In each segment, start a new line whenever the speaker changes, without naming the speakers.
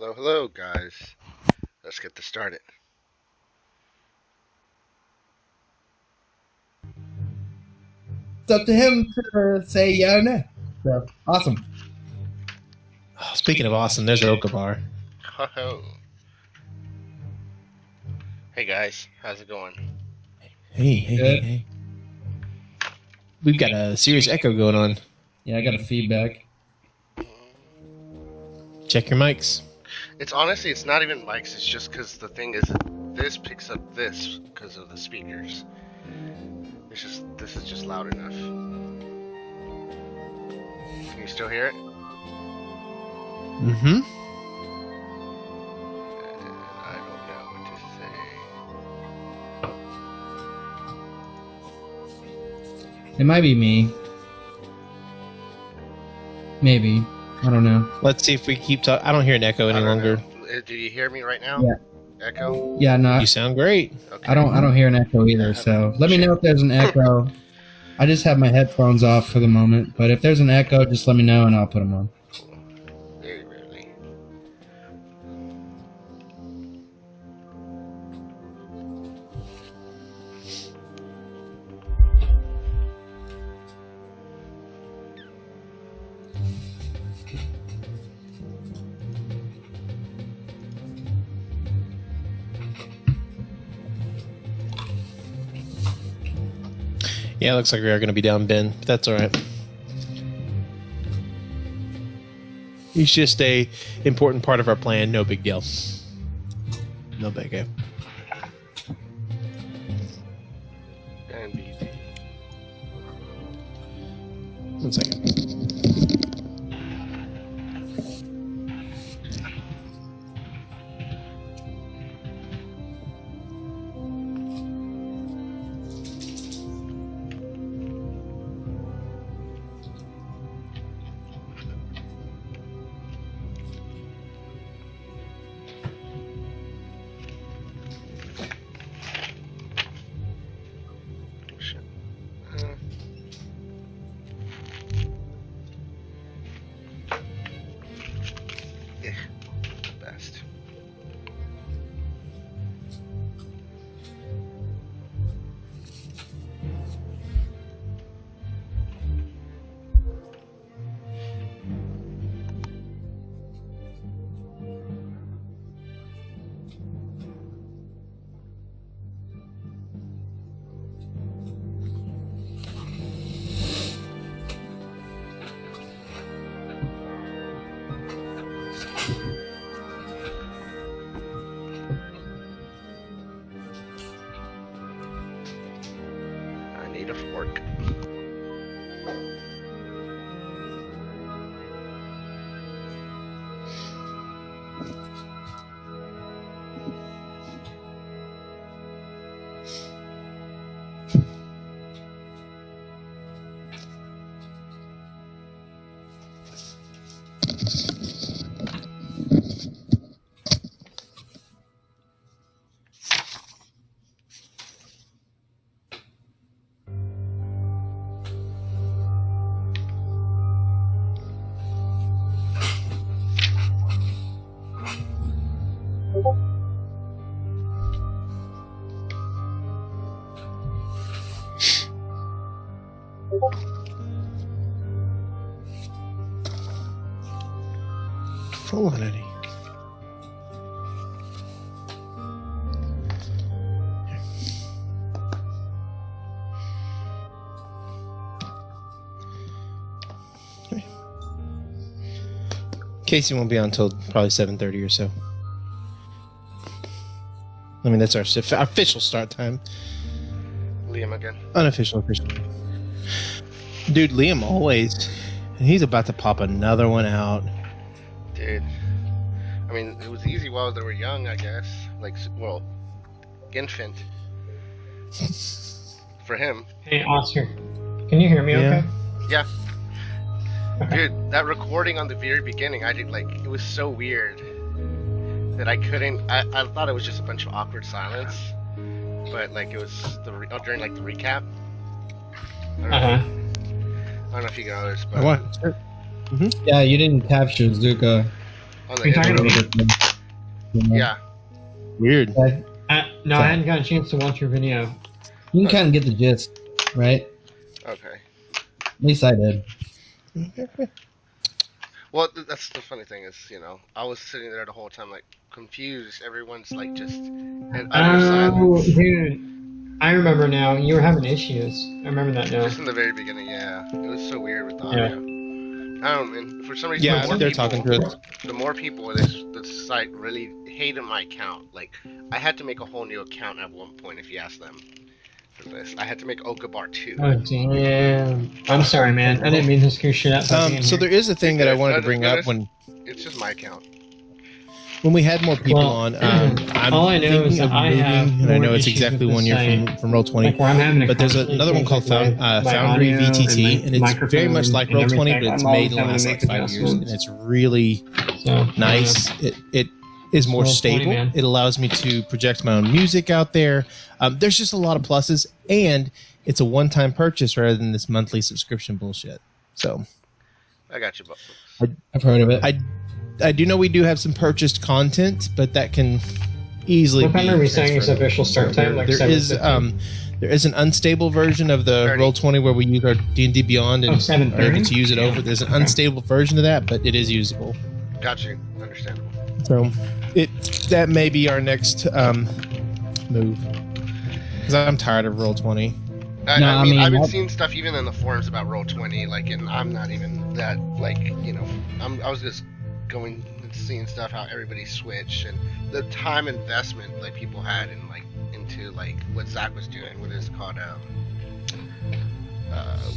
Hello, hello, guys. Let's get this started.
It's up to him to say yeah or no. So, awesome.
Oh, speaking of awesome, there's Okabar.
Ho ho. Hey, guys. How's it going?
Hey. We've got a serious echo going on.
Yeah, I got a feedback.
Check your mics.
It's not even mics. It's just because the thing is that this picks up this because of the speakers. This is just loud enough. Can you still hear it?
Mm-hmm.
I don't know what to say.
It might be me. Maybe. I don't know.
Let's see if we keep talking. I don't hear an echo any longer.
Do you hear me right now?
Yeah.
Echo?
Yeah, no.
You sound great.
Okay.
I don't hear an echo either. So let me know if there's an echo. I just have my headphones off for the moment, but if there's an echo, just let me know and I'll put them on.
Very rarely.
Yeah, it looks like we are going to be down Ben, but that's all right. He's just a important part of our plan. No big deal. No big deal.
NBD.
1 second.
Shit. Yeah, the best. I need a fork.
Hold on, Eddie. Casey won't be on until probably 7:30 or so. I mean, that's our official start time.
Liam again.
Unofficial, official. Dude, Liam always. And he's about to pop another one out.
Dude. I mean, it was easy while they were young, I guess. Like, well, infant. For him.
Hey, Oscar. Can you hear me
Yeah.
okay?
Yeah.
Okay.
Dude, that recording on the very beginning, it was so weird that I couldn't. I thought it was just a bunch of awkward silence, but like it was during like the recap. I don't know,
Uh-huh.
I don't know if you got others, but
What?
Yeah, you didn't capture Zuka.
On
Are you talking to me?
Yeah.
Weird.
No, I hadn't got a chance to watch your video.
You can kind of get the gist, right?
Okay.
At least I did.
Well, that's the funny thing is, I was sitting there the whole time, like, confused. Everyone's, like, just in utter
Oh,
silence.
dude. I remember now. You were having issues. I remember that now.
Just in the very beginning, yeah. It was so weird with the
Yeah.
audio. I don't know, and for some reason,
Yeah,
the more
they're
people,
talking to us.
the more people in this site really hated my account. Like, I had to make a whole new account at one point if you ask them for this. I had to make Okabar 2.
Oh, damn. I'm sorry, man. I didn't mean to screw shit up. by being
So
here.
there is a thing that I wanted to
Notice-
bring up
notice-
when
It's just my account.
we had more people
Well,
on. I'm
all I know
thinking
is that
of
I have
moving, and I
more
know it's
issues
exactly
with
1
the
year
site.
from Roll20.
Like where I'm having to
But there's
constantly
another one
change,
called
like, my
Foundry
audio
VTT,
my
and it's very much
microphone
like
and
Roll20,
everything.
but it's
I'm
made in the
always
last
having
like
to
5
make
years, and
adjustments.
it's really
So,
nice. It is more
Roll20,
stable.
man.
It allows me to project my own music out there. There's just a lot of pluses, and it's a one-time purchase rather than this monthly subscription bullshit. So
I got you, but
I've heard of it.
I do know we do have some purchased content, but that can easily
What time
be
are we saying is
transferred over.
official start time? Like
there is
7:15?
there is an unstable version of the
30.
Roll20 where we use our D&D Beyond and
Oh,
are
7:30?
able to use it over. There's an
Okay.
unstable version of that, but it is usable.
got you. Understandable.
So that may be our next move. Because I'm tired of Roll20.
No,
I
I
mean,
mean,
I've been
that-
seeing stuff even in the forums about Roll20, like, and I'm not even that, like, I was just going and seeing stuff how everybody switched and the time investment like people had in like into like what Zach was doing. What is it called?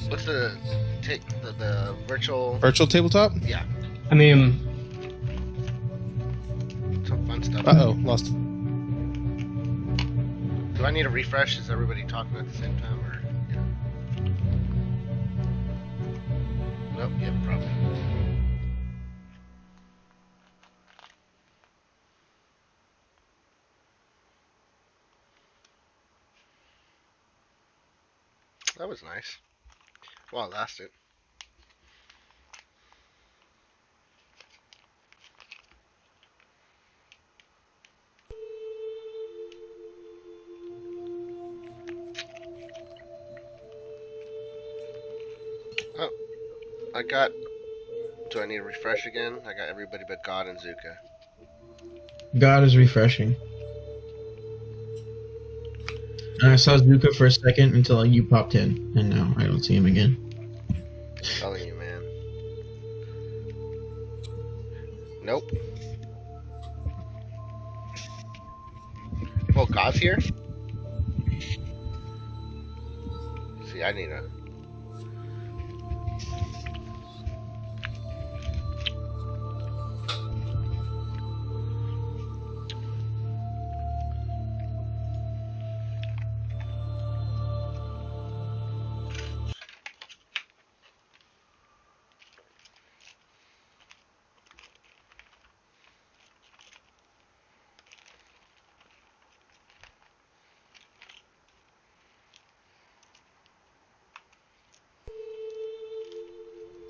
What's the virtual?
Virtual tabletop?
Yeah,
I mean,
some fun stuff.
Uh-oh, lost.
Do I need a refresh? Is everybody talking at the same time, or? Yeah. Nope. Yeah, probably. That was nice. Well, it lasted. Oh, I got. Do I need a refresh again? I got everybody but God and Zuka.
God is refreshing. And I saw Zuka for a second until you popped in, and now I don't see him again.
I'm telling you, man. Nope. Well, God's here? See, I need a...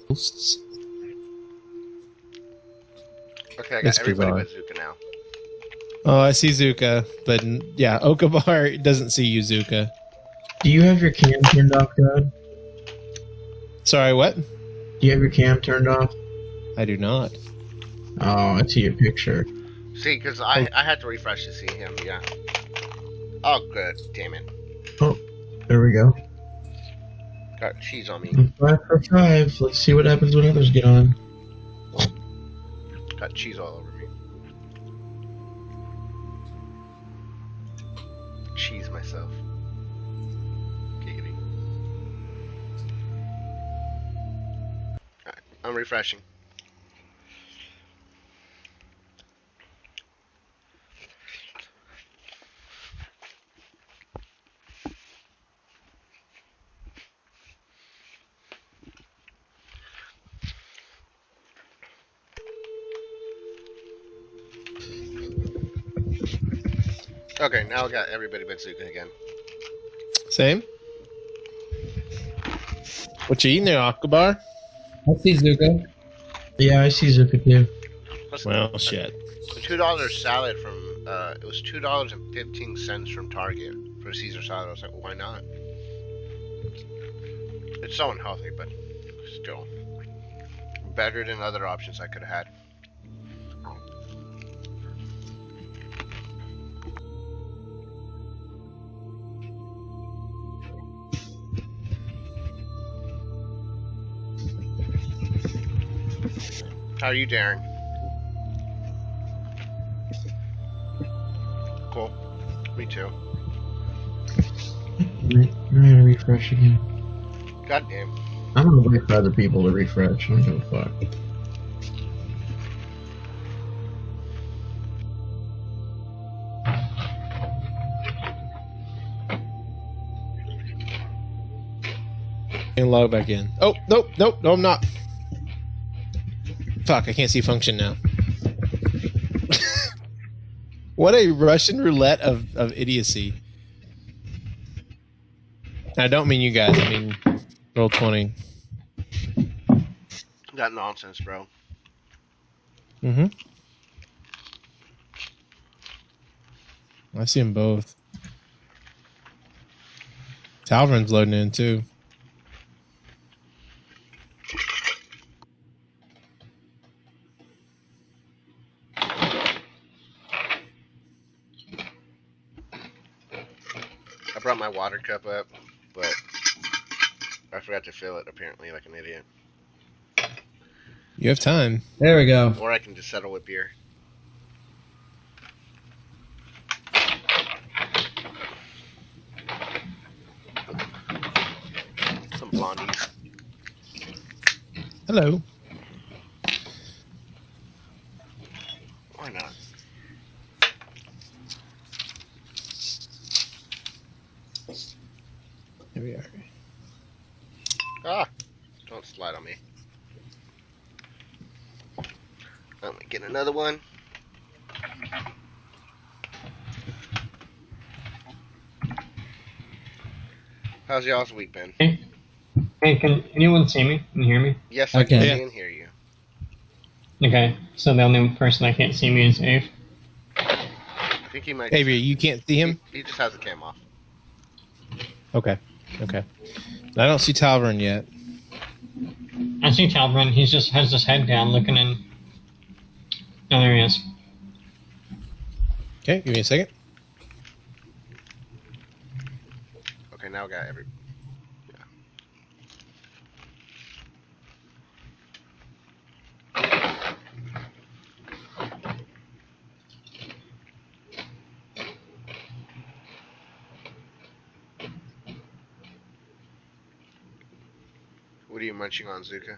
Hosts.
Okay, I got
Mystery
everybody
bar.
but Zuka now.
Oh, I see Zuka, but yeah, Okabar doesn't see you, Zuka.
Do you have your cam turned off, God?
Sorry, what?
Do you have your cam turned off?
I do not.
Oh, I see your picture.
See, because I had to refresh to see him, yeah. Oh, good. Damn it.
Oh, there we go.
Got cheese on me.
I'm 5 for 5. Let's see what happens when others get on.
Got cheese all over me. Cheese myself. Giggity. Alright, I'm refreshing. Okay, now I got everybody but Zuka again.
Same? What you eating there, Okabar?
I see Zuko.
Yeah, I see Zuka too.
Plus,
Well, shit.
the $2 salad from it was $2.15 from Target for a Caesar salad. I was like, well, why not? It's so unhealthy, but still better than other options I could have had. How are you, Darren? Cool. Me too.
I'm gonna refresh again.
God damn.
I'm gonna wait for other people to refresh. I don't give a fuck.
And log back in. Oh, nope, no, I'm not. Fuck, I can't see function now. What a Russian roulette of idiocy. I don't mean you guys, I mean roll 20.
That nonsense, bro.
Mm-hmm. I see them both. Talverin's loading in too.
I brought my water cup up, but I forgot to fill it, apparently, like an idiot.
You have time.
There we go.
Or I can just settle with beer. Some blondies.
Hello.
Why not?
Here we are.
Ah! Don't slide on me. I'm gonna get another one. How's y'all's week been?
Hey, can anyone see me and hear me?
Yes,
I
I can
can.
see and hear you.
Okay, so the only person that can't see me is Ave.
I think he might.
Avery, you can't see him?
He just has the cam off.
Okay. Okay. I don't see Talverin yet.
I see Talbrin. He just has his head down, looking in. Oh, there he is.
Okay, give me a second.
Okay, now I got every. Yeah. What are you munching on, Zuka?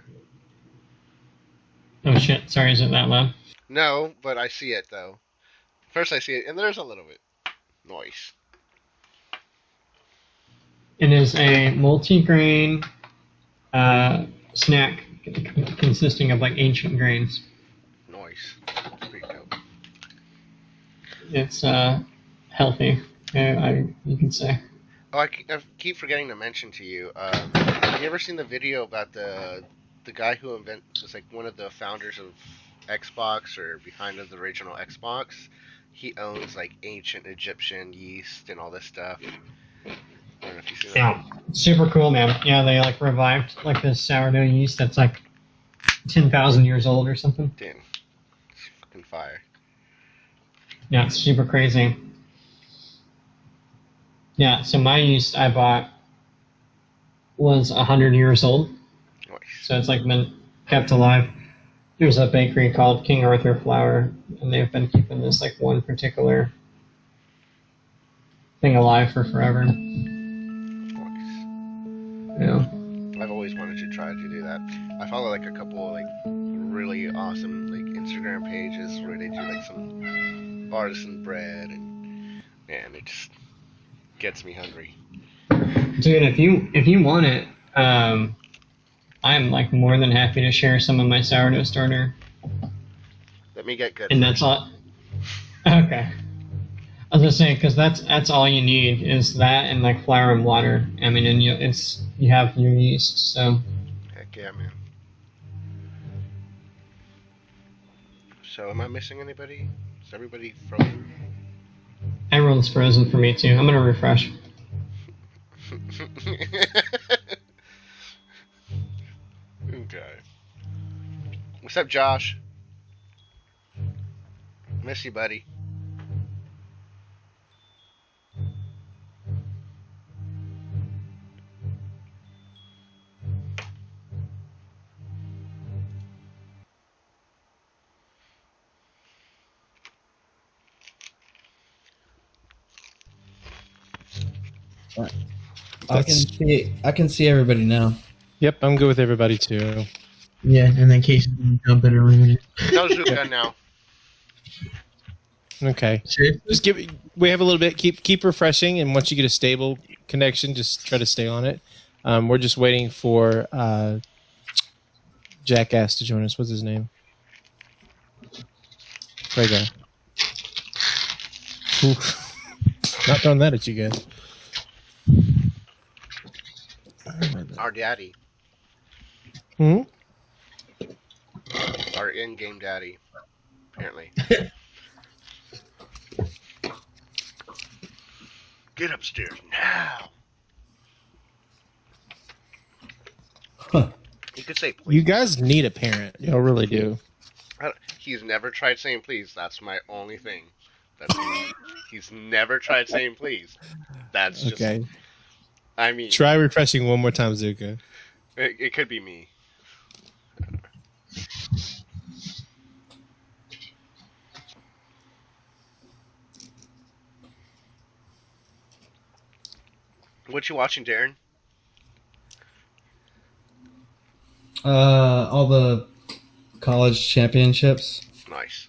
Oh shit! Sorry, is it that loud?
No, but I see it though. First I see it, and there's a little bit noise.
It is a multi-grain snack consisting of like ancient grains.
Noise. It's pretty dope.
It's healthy, you can say.
Oh, I keep forgetting to mention to you. Have you ever seen the video about the guy who was like one of the founders of Xbox or behind of the original Xbox? He owns like ancient Egyptian yeast and all this stuff. I don't know if you see that.
Yeah, super cool, man. Yeah, they like revived like this sourdough yeast that's like 10,000 years old or something.
Damn. It's fucking fire.
Yeah, it's super crazy. Yeah, so my yeast I bought was 100 years old,
Nice.
so it's like been kept alive. There's a bakery called King Arthur Flour, and they've been keeping this like one particular thing alive for forever.
Nice.
Yeah.
I've always wanted to try to do that. I follow like a couple like really awesome like Instagram pages where they do like some artisan bread, and man, it just gets me hungry.
Dude, if you want it, I'm like more than happy to share some of my sourdough starter.
Let me get good.
And that's all. Okay. I was gonna say, because that's all you need is that and like flour and water. I mean, and you have your yeast. So
Heck yeah, man. So am I missing anybody? Is everybody frozen?
Everyone's frozen for me too. I'm gonna refresh.
Okay. What's up, Josh? Miss you, buddy.
I can see everybody now.
Yep, I'm good with everybody too.
Yeah, and then Casey can jump in early minute.
No Zuka now.
Okay.
Seriously?
Just we have a little bit. Keep refreshing, and once you get a stable connection, just try to stay on it. We're just waiting for Jackass to join us. What's his name? Right guy. Not throwing that at you guys.
Our daddy.
Hmm?
Our in-game daddy. Apparently. Get upstairs now.
Huh.
He could say please.
You guys need a parent. Y'all really do.
He's never tried saying please. That's my only thing. He's never tried saying please. That's just.
Okay.
I mean,
Try refreshing one more time, Zuka.
it could be me. What you watching, Darren?
All the college championships.
Nice.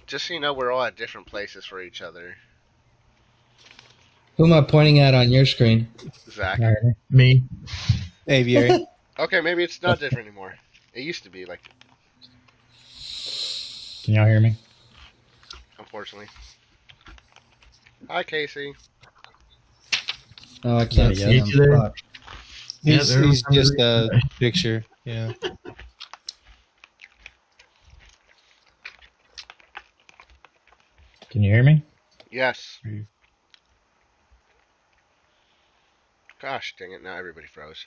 Just so you know, we're all at different places for each other.
Who am I pointing at on your screen?
Zach.
Me.
Aviary.
Okay, maybe it's not different anymore. It used to be like,
Can y'all hear me?
unfortunately. Hi, Casey.
Oh, I can't
Yeah,
see
yeah.
him.
You there?
Fuck.
He's
Yeah,
just a picture. Yeah.
Can you hear me?
Yes.
Mm-hmm.
Gosh dang it, now everybody froze.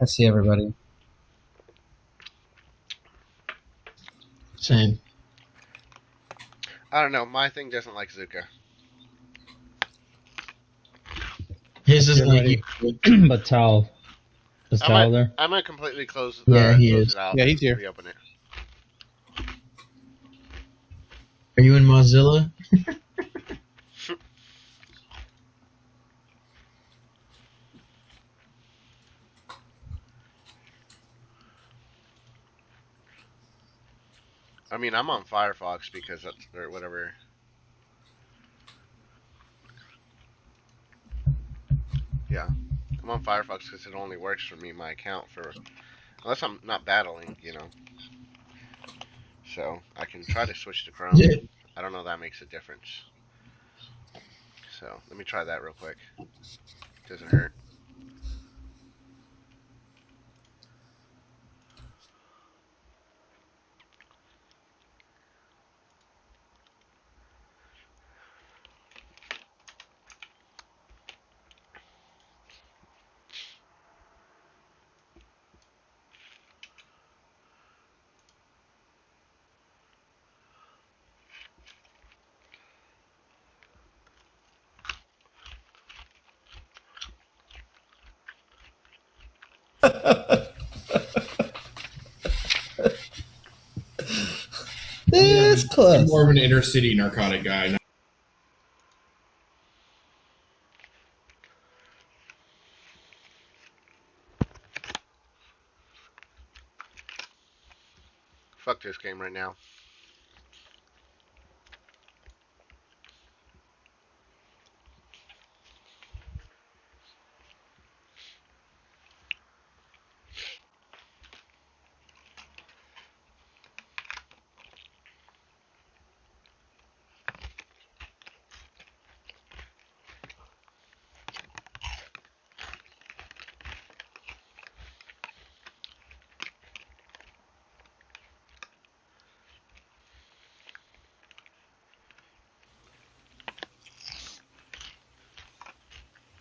I see everybody.
Same.
I don't know, my thing doesn't like Zuka.
His is
Get
like
ready. But Tal. Is
I'm
Tal
gonna,
there?
I'm gonna completely close,
Yeah, he
close
is.
it out.
Yeah, he's here.
Reopen it.
Are you in Mozilla?
I mean, I'm on Firefox because that's, or whatever. Yeah. I'm on Firefox because it only works for me, my account, for, unless I'm not battling, you know. so I can try to switch to Chrome.
Yeah.
I don't know if that makes a difference. So let me try that real quick. Doesn't hurt.
This
I'm
close.
more of an inner city narcotic guy.
Fuck this game right now.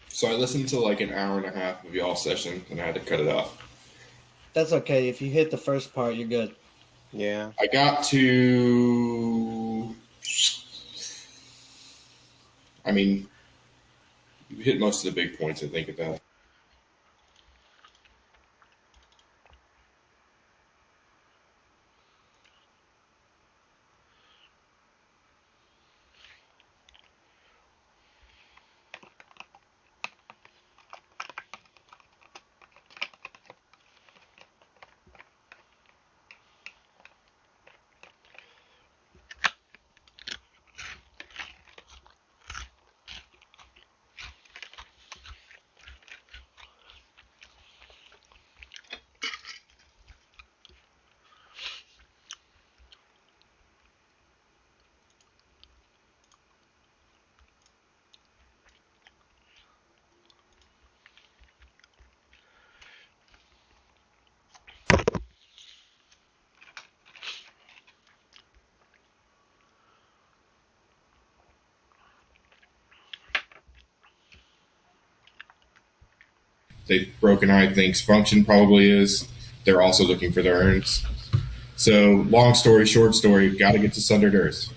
So I listened to like an hour and a half of y'all session and I had to cut it off.
That's okay. If you hit the first part, you're good.
Yeah.
I got to. I mean, you hit most of the big points, I think, of that. They Broken Eye thinks function probably is. They're also looking for their urns. So, long story, short story, got to get to Sundered Earth.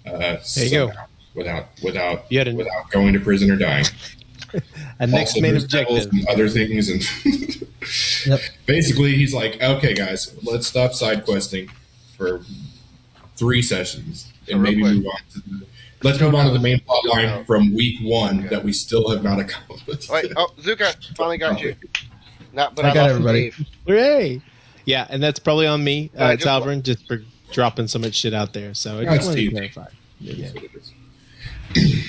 There you go.
Without
You had
without going to prison or dying.
a next
Also,
main
there's devils
objective.
and other things, and
Yep.
basically, he's like, "Okay, guys, let's stop side questing for 3 sessions, and
real
maybe
quick.
move on to the." Let's move on to the main plot line from week 1 that we still have not accomplished.
Wait, oh, Zuka, finally got you. Not, but
I
I,
got
lost
everybody.
Dave.
Hooray! Yeah, and that's probably on me,
just-
Talvern, just for dropping so much shit out there. So I
No,
just
it's
wanted to
TV.
clarify. Yeah.
That's what it is.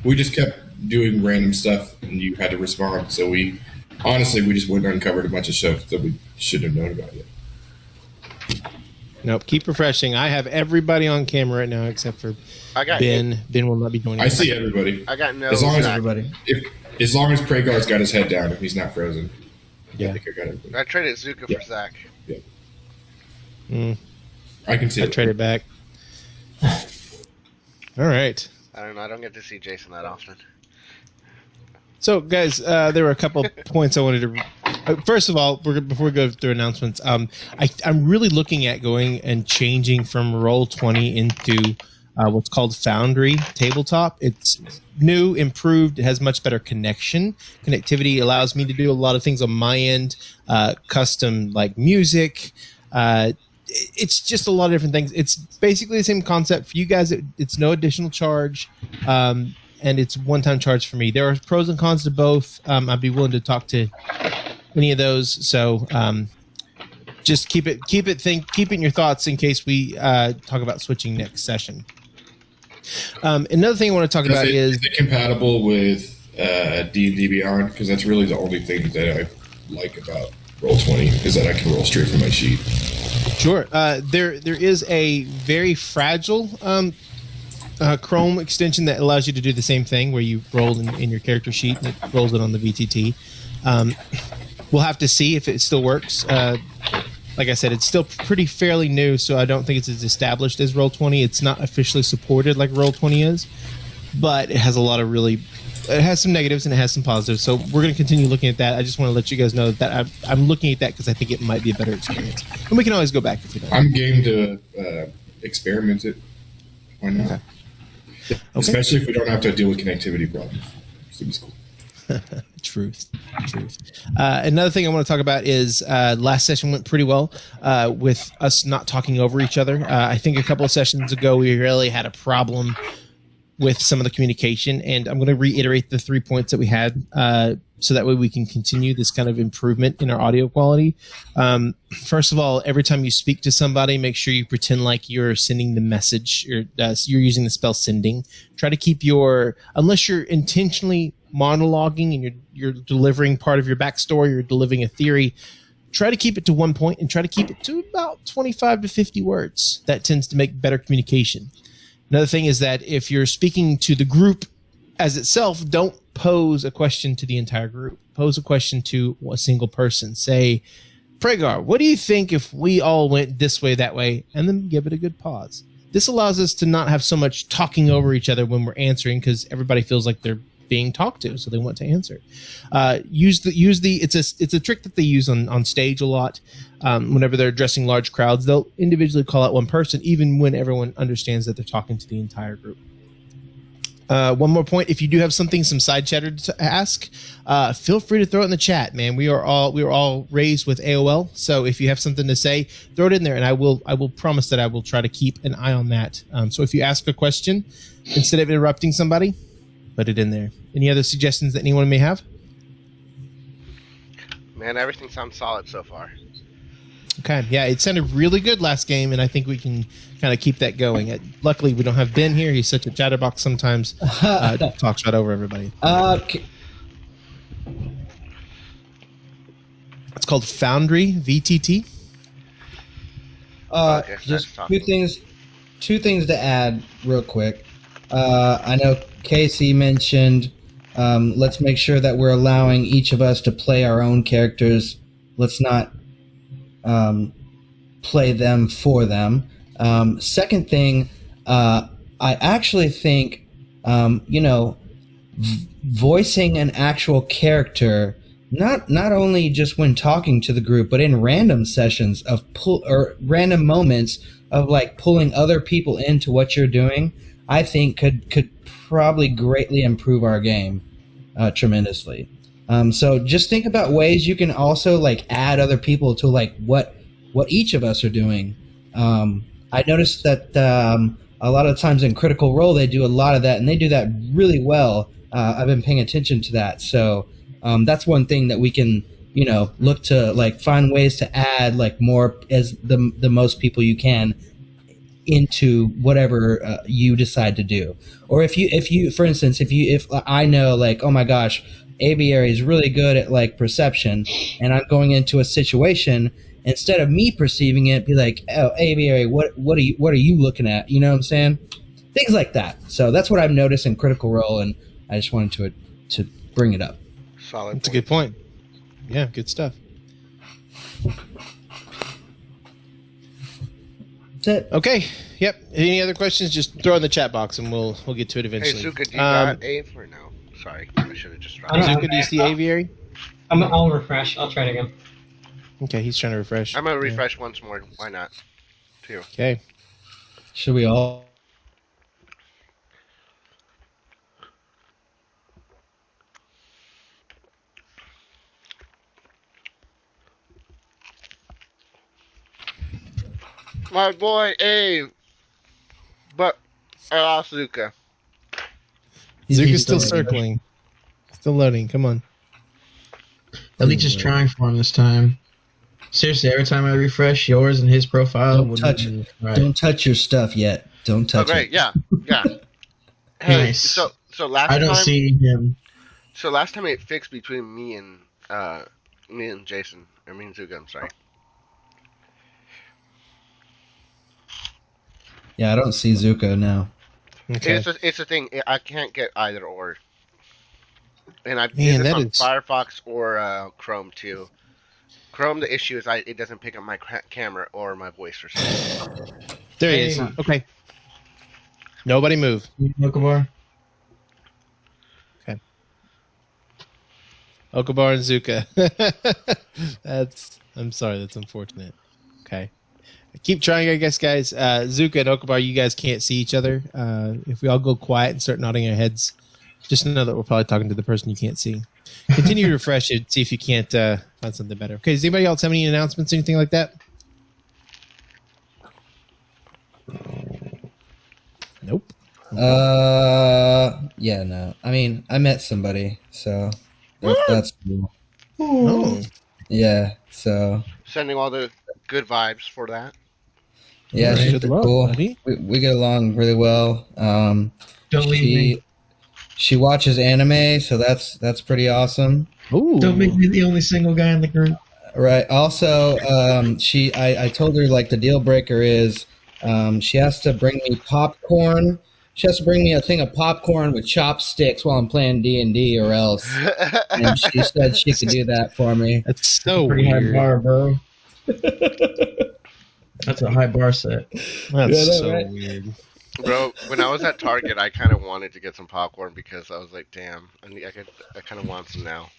We just kept doing random stuff, and you had to respond. So we just went and uncovered a bunch of stuff that we should have known about yet.
Nope, keep refreshing. I have everybody on camera right now except for
I got
Ben. Ben will not be joining
I
us.
see everybody.
I got no.
As long as
Zach.
Everybody.
As long as Pragar's got his head down, if he's not frozen.
Yeah.
I think I got everybody.
I traded Zuka
Yeah.
for Zach.
Mm,
I can see
I
it.
traded back. All right.
I don't know. I don't get to see Jason that often.
So, guys, there were a couple points I wanted to. First of all, before we go through announcements, I'm really looking at going and changing from Roll20 into what's called Foundry Tabletop. It's new, improved. It has much better connectivity. Allows me to do a lot of things on my end, custom like music. It's just a lot of different things. It's basically the same concept for you guys. It's no additional charge. And it's one-time charge for me. There are pros and cons to both. I'd be willing to talk to any of those. So just keep it in your thoughts in case we talk about switching next session. Another thing I want to talk about
Is
is
it compatible with D&D Beyond? Because that's really the only thing that I like about Roll20 is that I can roll straight from my sheet.
Sure. There is a very fragile Chrome extension that allows you to do the same thing, where you roll in your character sheet and it rolls it on the VTT. We'll have to see if it still works. Like I said, it's still pretty fairly new, so I don't think it's as established as Roll20. It's not officially supported like Roll20 is, but it has a lot of it has some negatives and it has some positives. So we're going to continue looking at that. I just want to let you guys know that I'm looking at that because I think it might be a better experience. And we can always go back if we don't.
I'm game to experiment it. Why not?
Okay.
Especially if we don't have to deal with connectivity problems. Seems cool.
Truth. Another thing I want to talk about is last session went pretty well with us not talking over each other. I think a couple of sessions ago we really had a problem with some of the communication, and I'm going to reiterate the 3 points that we had so that way we can continue this kind of improvement in our audio quality. First of all, every time you speak to somebody, make sure you pretend like you're sending the message. You're using the spell sending. Try to keep unless you're intentionally monologuing and you're delivering part of your backstory, you're delivering a theory, try to keep it to 1 point and try to keep it to about 25 to 50 words. That tends to make better communication. Another thing is that if you're speaking to the group as itself, don't pose a question to the entire group. Pose a question to a single person. Say, Pragar, what do you think if we all went this way, that way, and then give it a good pause. This allows us to not have so much talking over each other when we're answering because everybody feels like they're being talked to, so they want to answer. It's a trick that they use on stage a lot. Whenever they're addressing large crowds, they'll individually call out one person, even when everyone understands that they're talking to the entire group. One more point: if you do have some side chatter to ask, feel free to throw it in the chat. Man, we were all raised with AOL, so if you have something to say, throw it in there, and I will promise that I will try to keep an eye on that. So if you ask a question, instead of interrupting somebody, put it in there. Any other suggestions that anyone may have?
Man, everything sounds solid so far.
Okay, yeah, it sounded really good last game, and I think we can kind of keep that going. Luckily, we don't have Ben here. He's such a chatterbox sometimes. Talks right over everybody. It's called Foundry VTT.
Okay,
Just
that's
two things to add real quick. I know Casey mentioned let's make sure that we're allowing each of us to play our own characters. Let's not play them for them. Second thing, I actually think, voicing an actual character, not only just when talking to the group, but in random sessions of random moments of like pulling other people into what you're doing, I think could probably greatly improve our game tremendously. So just think about ways you can also like add other people to like what each of us are doing. I noticed that a lot of times in Critical Role they do a lot of that, and they do that really well. I've been paying attention to that, so that's one thing that we can look to like find ways to add like more as the most people you can into whatever you decide to do. Or if you for instance if I know like, oh my gosh, Aviary is really good at like perception, and I'm going into a situation, instead of me perceiving it, be like, oh, Aviary, what are you looking at? You know what I'm saying? Things like that. So that's what I've noticed in Critical Role, and I just wanted to bring it up.
solid.
That's a good point. Yeah, good stuff.
That's it.
Okay. Yep. Any other questions? Just throw in the chat box, and we'll get to it
Hey,
eventually.
Zuka, do you got Ave or no? Sorry, I should have just dropped
I don't
it.
know.
Zuka, do you see Aviary?
I'll refresh. I'll try it again.
Okay, he's trying to refresh.
I'm gonna refresh once more. Why not? Two.
Okay.
Should we all?
My boy Ave. But I lost Zuka.
Zuka's still circling. Still loading. Come on.
At least just trying for him this time. Seriously, every time I refresh yours and his profile,
Don't touch it.
Right.
Don't touch your stuff yet. Don't touch
Oh, great.
it.
Yeah. Yeah. Hey,
Nice.
so last
I don't
time.
see him.
So last time it fixed between me and Jason, or me and Zuka. I'm sorry.
Yeah, I don't see Zuko now.
Okay.
It's a thing. I can't get either or. And I
Man,
did this
that
on
is-
Firefox or Chrome too. Chrome, the issue is it doesn't pick up my camera or my voice for some reason.
There he is.
Hey.
Okay. Nobody move.
Mokobar.
Okabar and Zuka. I'm sorry, that's unfortunate. Okay. Keep trying, I guess, guys. Zuka and Okabar, you guys can't see each other. If we all go quiet and start nodding our heads, just know that we're probably talking to the person you can't see. Continue to refresh it, see if you can't find something better. Okay, does anybody else have any announcements, anything like that? Nope.
Yeah, no. I mean, I met somebody, so that's cool.
Oh.
Yeah, so
Sending all the good vibes for that.
yeah,
Right.
she's
Good luck,
cool.
buddy.
We get along really well.
Don't leave me.
She watches anime, so that's pretty awesome.
Ooh.
Don't make me the only single guy in the group.
Right. Also, I told her like the deal breaker is she has to bring me popcorn. She has to bring me a thing of popcorn with chopsticks while I'm playing D&D, or else. And she said she could do that for me.
That's so
Pretty high
weird.
bar, bro. That's a high bar set.
That's
Yeah, I know,
so
right?
weird.
Bro, when I was at Target, I kind of wanted to get some popcorn because I was like, damn, I kind of want some now.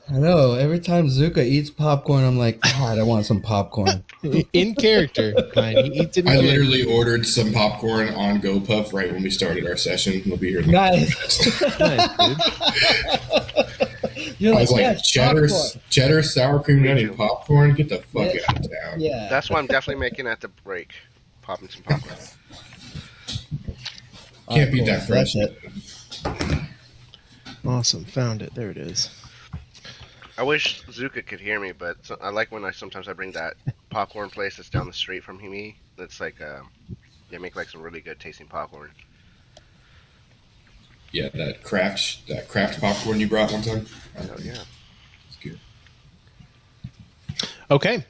I know. Every time Zuka eats popcorn, I'm like, God, I want some popcorn.
In character. Fine. He eats it in
I
character.
literally ordered some popcorn on GoPuff right when we started our session. We'll be here.
Nice.
Nice, dude.
You're
I was like,
yes,
cheddar,
popcorn.
cheddar, sour cream, nutty popcorn. Get the fuck
Yeah.
out of town.
Yeah.
That's what I'm definitely making at the break. Popping some popcorn.
Can't beat
cool.
that fresh.
That's it.
Awesome. Found it. There it is.
I wish Zuka could hear me, but I like when sometimes I bring that popcorn place that's down the street from me. That's like, they make like some really good tasting popcorn.
Yeah, that craft popcorn you brought one time.
Oh yeah.
It's good.
Okay.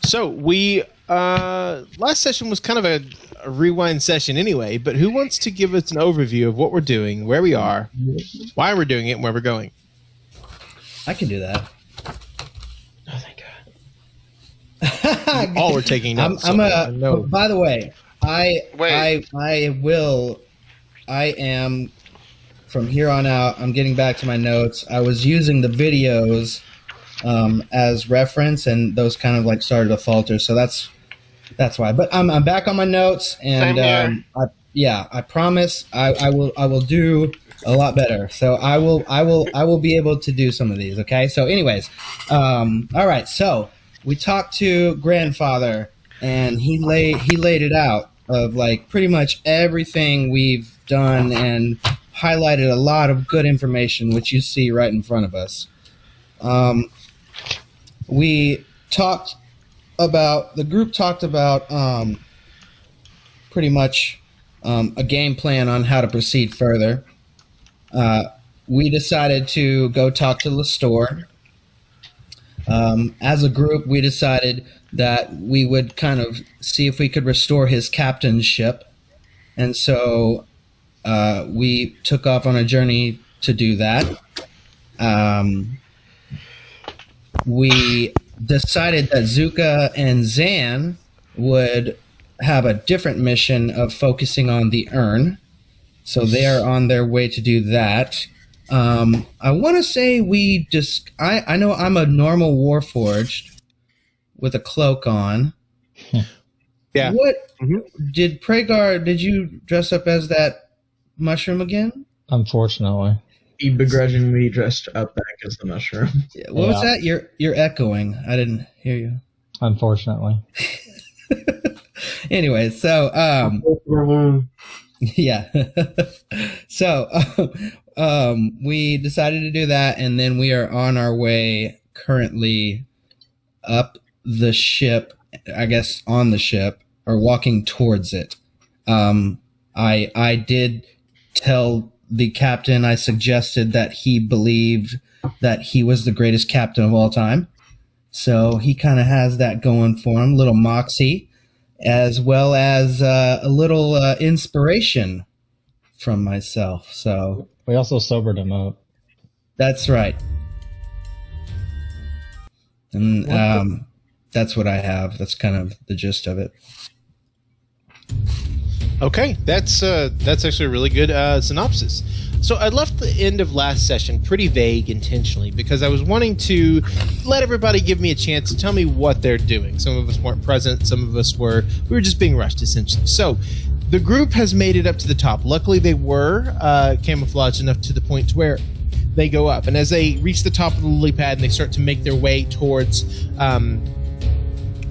So we last session was kind of a rewind session anyway, but who wants to give us an overview of what we're doing, where we are, why we're doing it, and where we're going?
I can do that.
Oh, thank God.
All we're taking notes. so I know.
By the way, I am from here on out. I'm getting back to my notes. I was using the videos as reference, and those kind of like started to falter. So that's why. But I'm back on my notes, and
Same here.
I promise I will do a lot better. So I will be able to do some of these. Okay. So anyways, all right. So we talked to grandfather, and he laid it out of like pretty much everything we've done and highlighted a lot of good information, which you see right in front of us. We talked about, the group talked about pretty much a game plan on how to proceed further. We decided to go talk to Lestor. As a group, we decided that we would kind of see if we could restore his captainship. And so we took off on a journey to do that. We decided that Zuka and Zan would have a different mission of focusing on the urn. So they are on their way to do that. I want to say I know I'm a normal Warforged with a cloak on.
Yeah.
What
Mhm.
did Pragar? Did you dress up as that mushroom again?
Unfortunately.
He begrudgingly dressed up back as the mushroom.
What was
Yeah.
that? You're echoing. I didn't hear you.
Unfortunately.
Anyway, so yeah. So we decided to do that, and then we are on our way currently up the ship, I guess on the ship, or walking towards it. I did tell the captain, I suggested that he believed that he was the greatest captain of all time. So he kind of has that going for him, little moxie. as well as a little inspiration from myself. So
We also sobered him up.
that's right. And that's what I have. That's kind of the gist of it.
Okay, that's actually a really good synopsis. So I left the end of last session pretty vague intentionally because I was wanting to let everybody give me a chance to tell me what they're doing. Some of us weren't present, some of us we were just being rushed essentially. So the group has made it up to the top. Luckily they were camouflaged enough to the point to where they go up. And as they reach the top of the lily pad and they start to make their way towards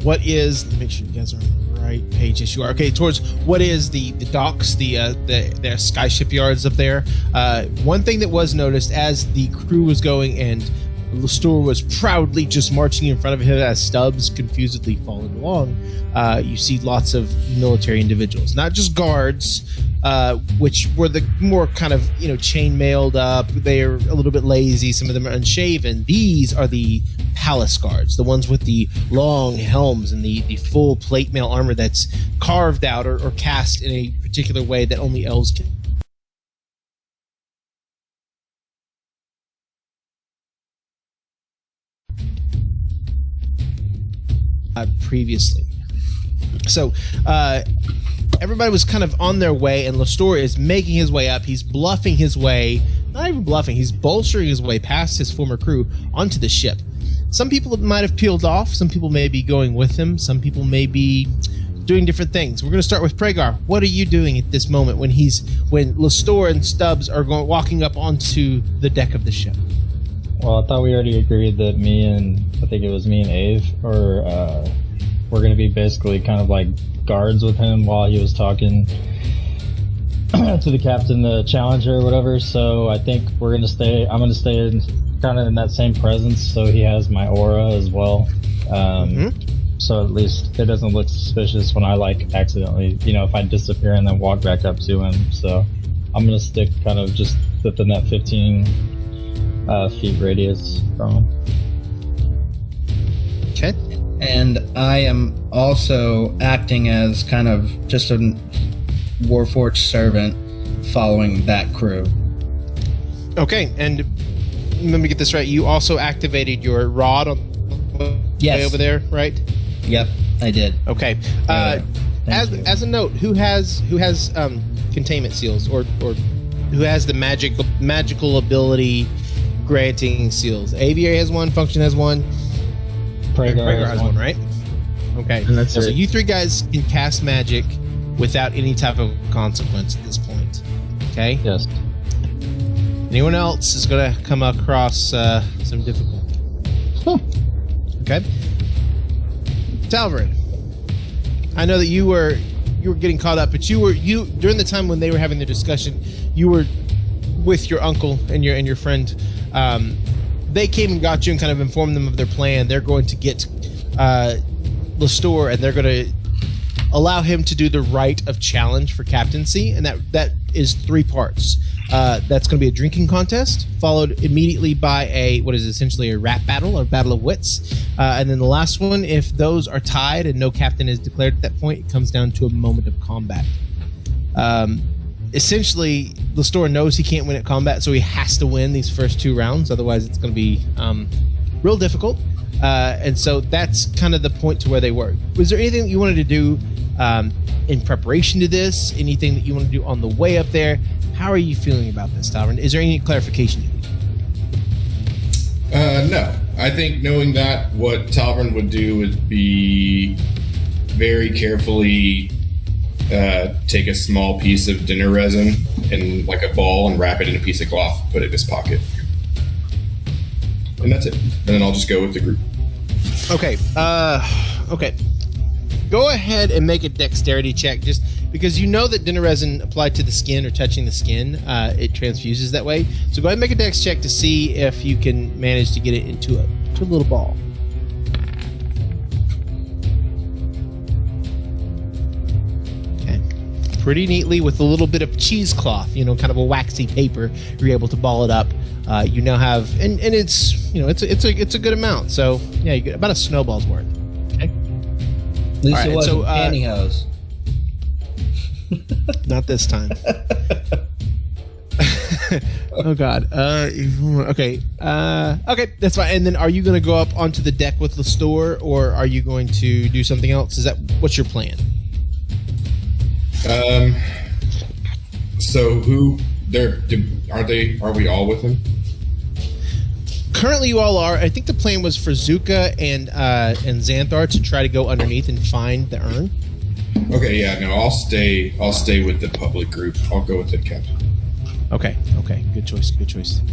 what is, let me make sure you guys are on the right page as you are. Okay, towards what is the docks, the sky shipyards up there. One thing that was noticed as the crew was going and Lestor was proudly just marching in front of him as Stubbs confusedly followed along, you see lots of military individuals, not just guards, which were the more kind of, chain mailed up. They're a little bit lazy. Some of them are unshaven. These are the palace guards, the ones with the long helms and the full plate mail armor that's carved out or cast in a particular way that only elves can. Previously. So, everybody was kind of on their way, and Lestor is making his way up. He's bluffing his way, not even bluffing, he's bolstering his way past his former crew onto the ship. Some people might have peeled off, some people may be going with him, some people may be doing different things. We're going to start with Pragar. What are you doing at this moment when Lestor and Stubbs are walking up onto the deck of the ship?
Well, I thought we already agreed that I think it was me and Ave, we're going to be basically kind of like guards with him while he was talking to the captain, the Challenger or whatever. So I think I'm going to stay kind of in that same presence, so he has my aura as well. So at least it doesn't look suspicious when I accidentally, if I disappear and then walk back up to him. So I'm going to stick kind of just within that 15 feet radius from him.
Okay.
And I am also acting as kind of just a Warforged servant following that crew.
Okay, and let me get this right. You also activated your rod on the way over there, right?
Yep, I did.
Okay. As a note, who has containment seals or who has the magical ability granting seals? Aviary has one. Function has one. Pragar has one, right? Okay.
And that's
so
it.
you three guys can cast magic without any type of consequence at this point. Okay?
Yes.
Anyone else is going to come across some difficulty. Okay? Talvin, I know that you were getting caught up, but you during the time when they were having the discussion, you were with your uncle and your friend. They came and got you and kind of informed them of their plan. They're going to get Lestor, and they're going to allow him to do the rite of challenge for captaincy, and that is 3 parts. That's going to be a drinking contest, followed immediately by what is essentially a rap battle or battle of wits, and then the last one, if those are tied and no captain is declared at that point, it comes down to a moment of combat. Essentially, Lestor knows he can't win at combat, so he has to win these first 2 rounds. Otherwise, it's going to be real difficult. And so that's kind of the point to where they were. Was there anything that you wanted to do in preparation to this? Anything that you want to do on the way up there? How are you feeling about this, Talvin? Is there any clarification you need?
No. I think knowing that, what Talvin would do would be very carefully take a small piece of dinner resin in like a ball and wrap it in a piece of cloth, put it in his pocket. And that's it. And then I'll just go with the group.
Okay. Okay. Go ahead and make a dexterity check, just because you know that dinner resin applied to the skin or touching the skin, it transfuses that way. So go ahead and make a dex check to see if you can manage to get it into a little ball. Okay. Pretty neatly with a little bit of cheesecloth, kind of a waxy paper, you're able to ball it up. You now have, and it's, it's a good amount. So yeah, you get about a snowball's worth. Okay.
At least
All
it
right,
wasn't
so,
pantyhose.
Not this time. Oh God. Okay. Okay, that's fine. And then, are you going to go up onto the deck with the store, or are you going to do something else? What's your plan?
So who are we all with him?
Currently, you all are. I think the plan was for Zuka and Xanthar to try to go underneath and find the urn.
Okay, yeah, no, I'll stay with the public group. I'll go with it, Captain.
Okay. Good choice.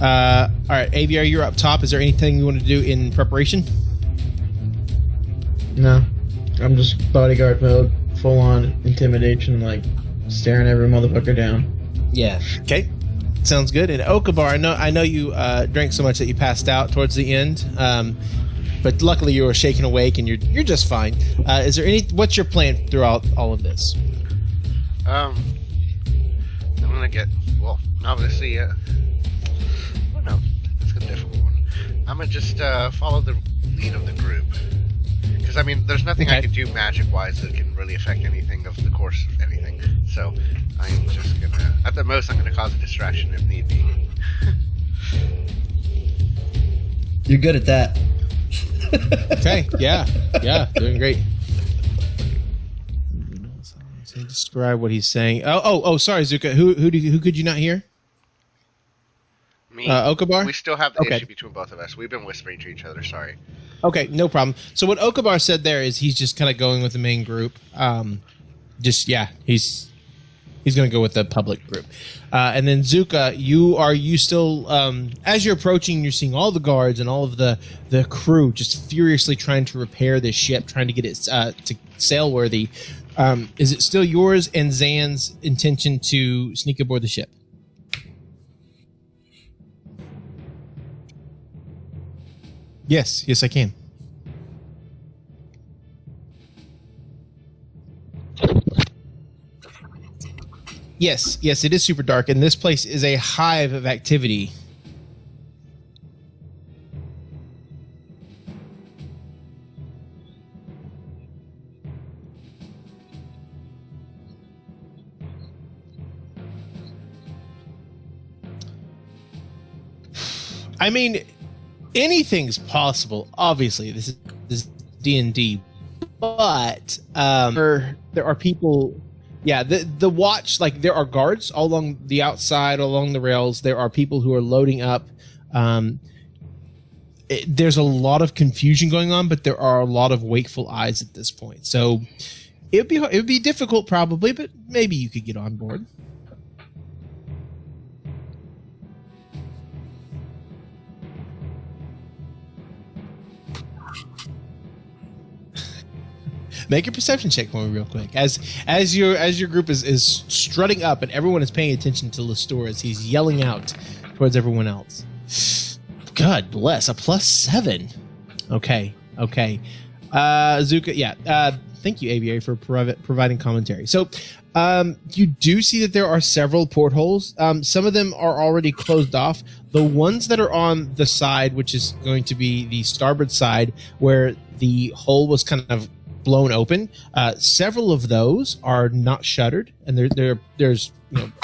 All right, Aviar, you're up top. Is there anything you want to do in preparation?
No, I'm just bodyguard mode, full on intimidation, like staring every motherfucker down.
Yeah.
Okay, sounds good. And Okabar, I know you drank so much that you passed out towards the end, but luckily you were shaken awake and you're just fine. Is there what's your plan throughout all of this?
I'm gonna get, well, obviously, oh no, that's a difficult one. I'm gonna just follow the lead of the group. Because, I mean, there's nothing I can do magic-wise that can really affect anything of the course of anything. So, I'm just gonna, at the most, I'm gonna cause a distraction if need be.
You're good at that.
Okay, yeah, doing great. So describe what he's saying. Oh, sorry, Zuka. Who could you not hear?
Me.
Okabar?
We still have the
Okay.
issue between both of us. We've been whispering to each other, sorry.
Okay, no problem. So what Okabar said there is he's just kind of going with the main group. He's going to go with the public group. And then Zuka, you still as you're approaching, you're seeing all the guards and all of the crew just furiously trying to repair this ship, trying to get it to sail worthy. Is it still yours and Zan's intention to sneak aboard the ship? Yes, I can. Yes, it is super dark, and this place is a hive of activity. I mean, anything's possible. Obviously, this is D&D, but there are people. Yeah, the watch, like, there are guards all along the outside, along the rails. There are people who are loading up. There's a lot of confusion going on, but there are a lot of wakeful eyes at this point. So it would be difficult probably, but maybe you could get on board. Make a perception check for me real quick. As your group is strutting up and everyone is paying attention to Lestor as he's yelling out towards everyone else. God bless, a +7. Okay. Zuka, yeah. Thank you, Aviary, for providing commentary. So, you do see that there are several portholes. Some of them are already closed off. The ones that are on the side, which is going to be the starboard side, where the hole was kind of blown open, several of those are not shuttered, and there's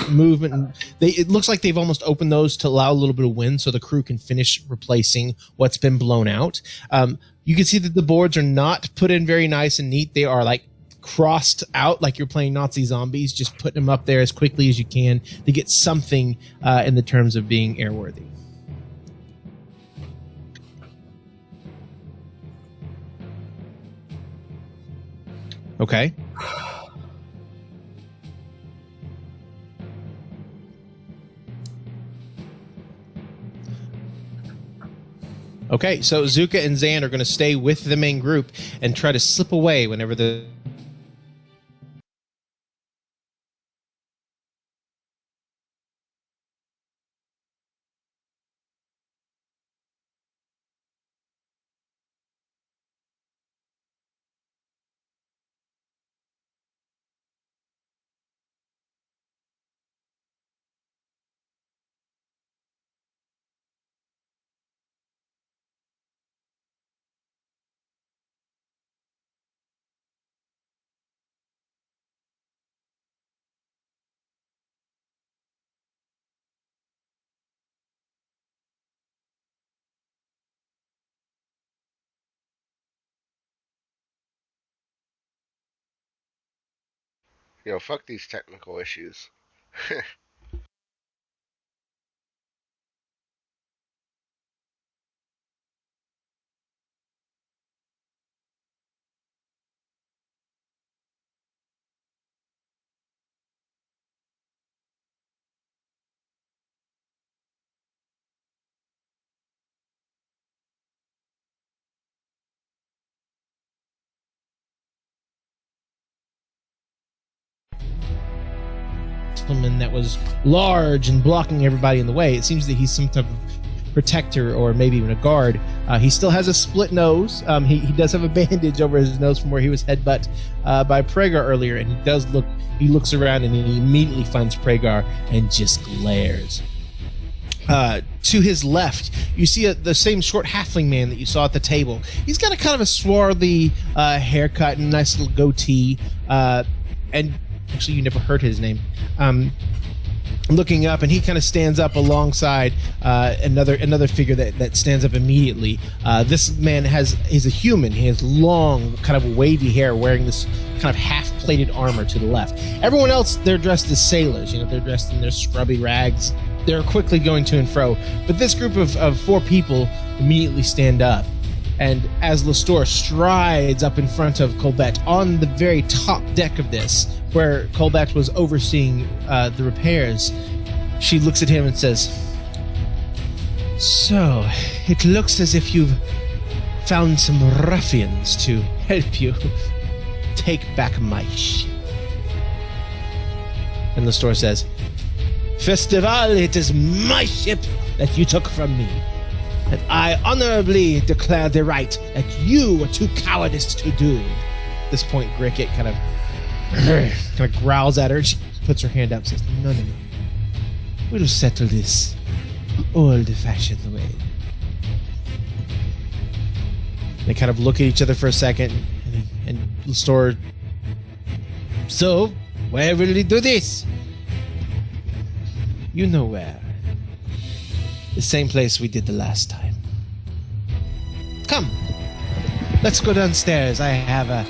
movement. And it looks like they've almost opened those to allow a little bit of wind, so the crew can finish replacing what's been blown out. You can see that the boards are not put in very nice and neat. They are like crossed out, like you're playing Nazi zombies, just putting them up there as quickly as you can to get something in the terms of being airworthy. Okay. Okay, so Zuka and Zan are going to stay with the main group and try to slip away whenever the
Yo, fuck these technical issues.
Gentleman that was large and blocking everybody in the way. It seems that he's some type of protector or maybe even a guard. He still has a split nose. He does have a bandage over his nose from where he was headbutt by Pragar earlier, and he looks around and he immediately finds Pragar and just glares. To his left, you see the same short halfling man that you saw at the table. He's got a kind of a swarthy haircut and a nice little goatee, and actually, you never heard his name. Looking up, and he kind of stands up alongside another figure that stands up immediately. This man is a human. He has long, kind of wavy hair, wearing this kind of half-plated armor to the left. Everyone else, they're dressed as sailors. They're dressed in their scrubby rags. They're quickly going to and fro. But this group of 4 people immediately stand up. And as Lestor strides up in front of Colbert on the very top deck of this, where Colbert was overseeing the repairs, she looks at him and says, "So, it looks as if you've found some ruffians to help you take back my ship." And Lestor says, "Festival, it is my ship that you took from me. That I honorably declare the right that you were too cowardice to do." At this point, Gricket kind of growls at her. She puts her hand up and says, No. We'll settle this old-fashioned way. They kind of look at each other for a second, and Lestor, "So, where will we do this?" "You know where. The same place we did the last time. Come, let's go downstairs. I have a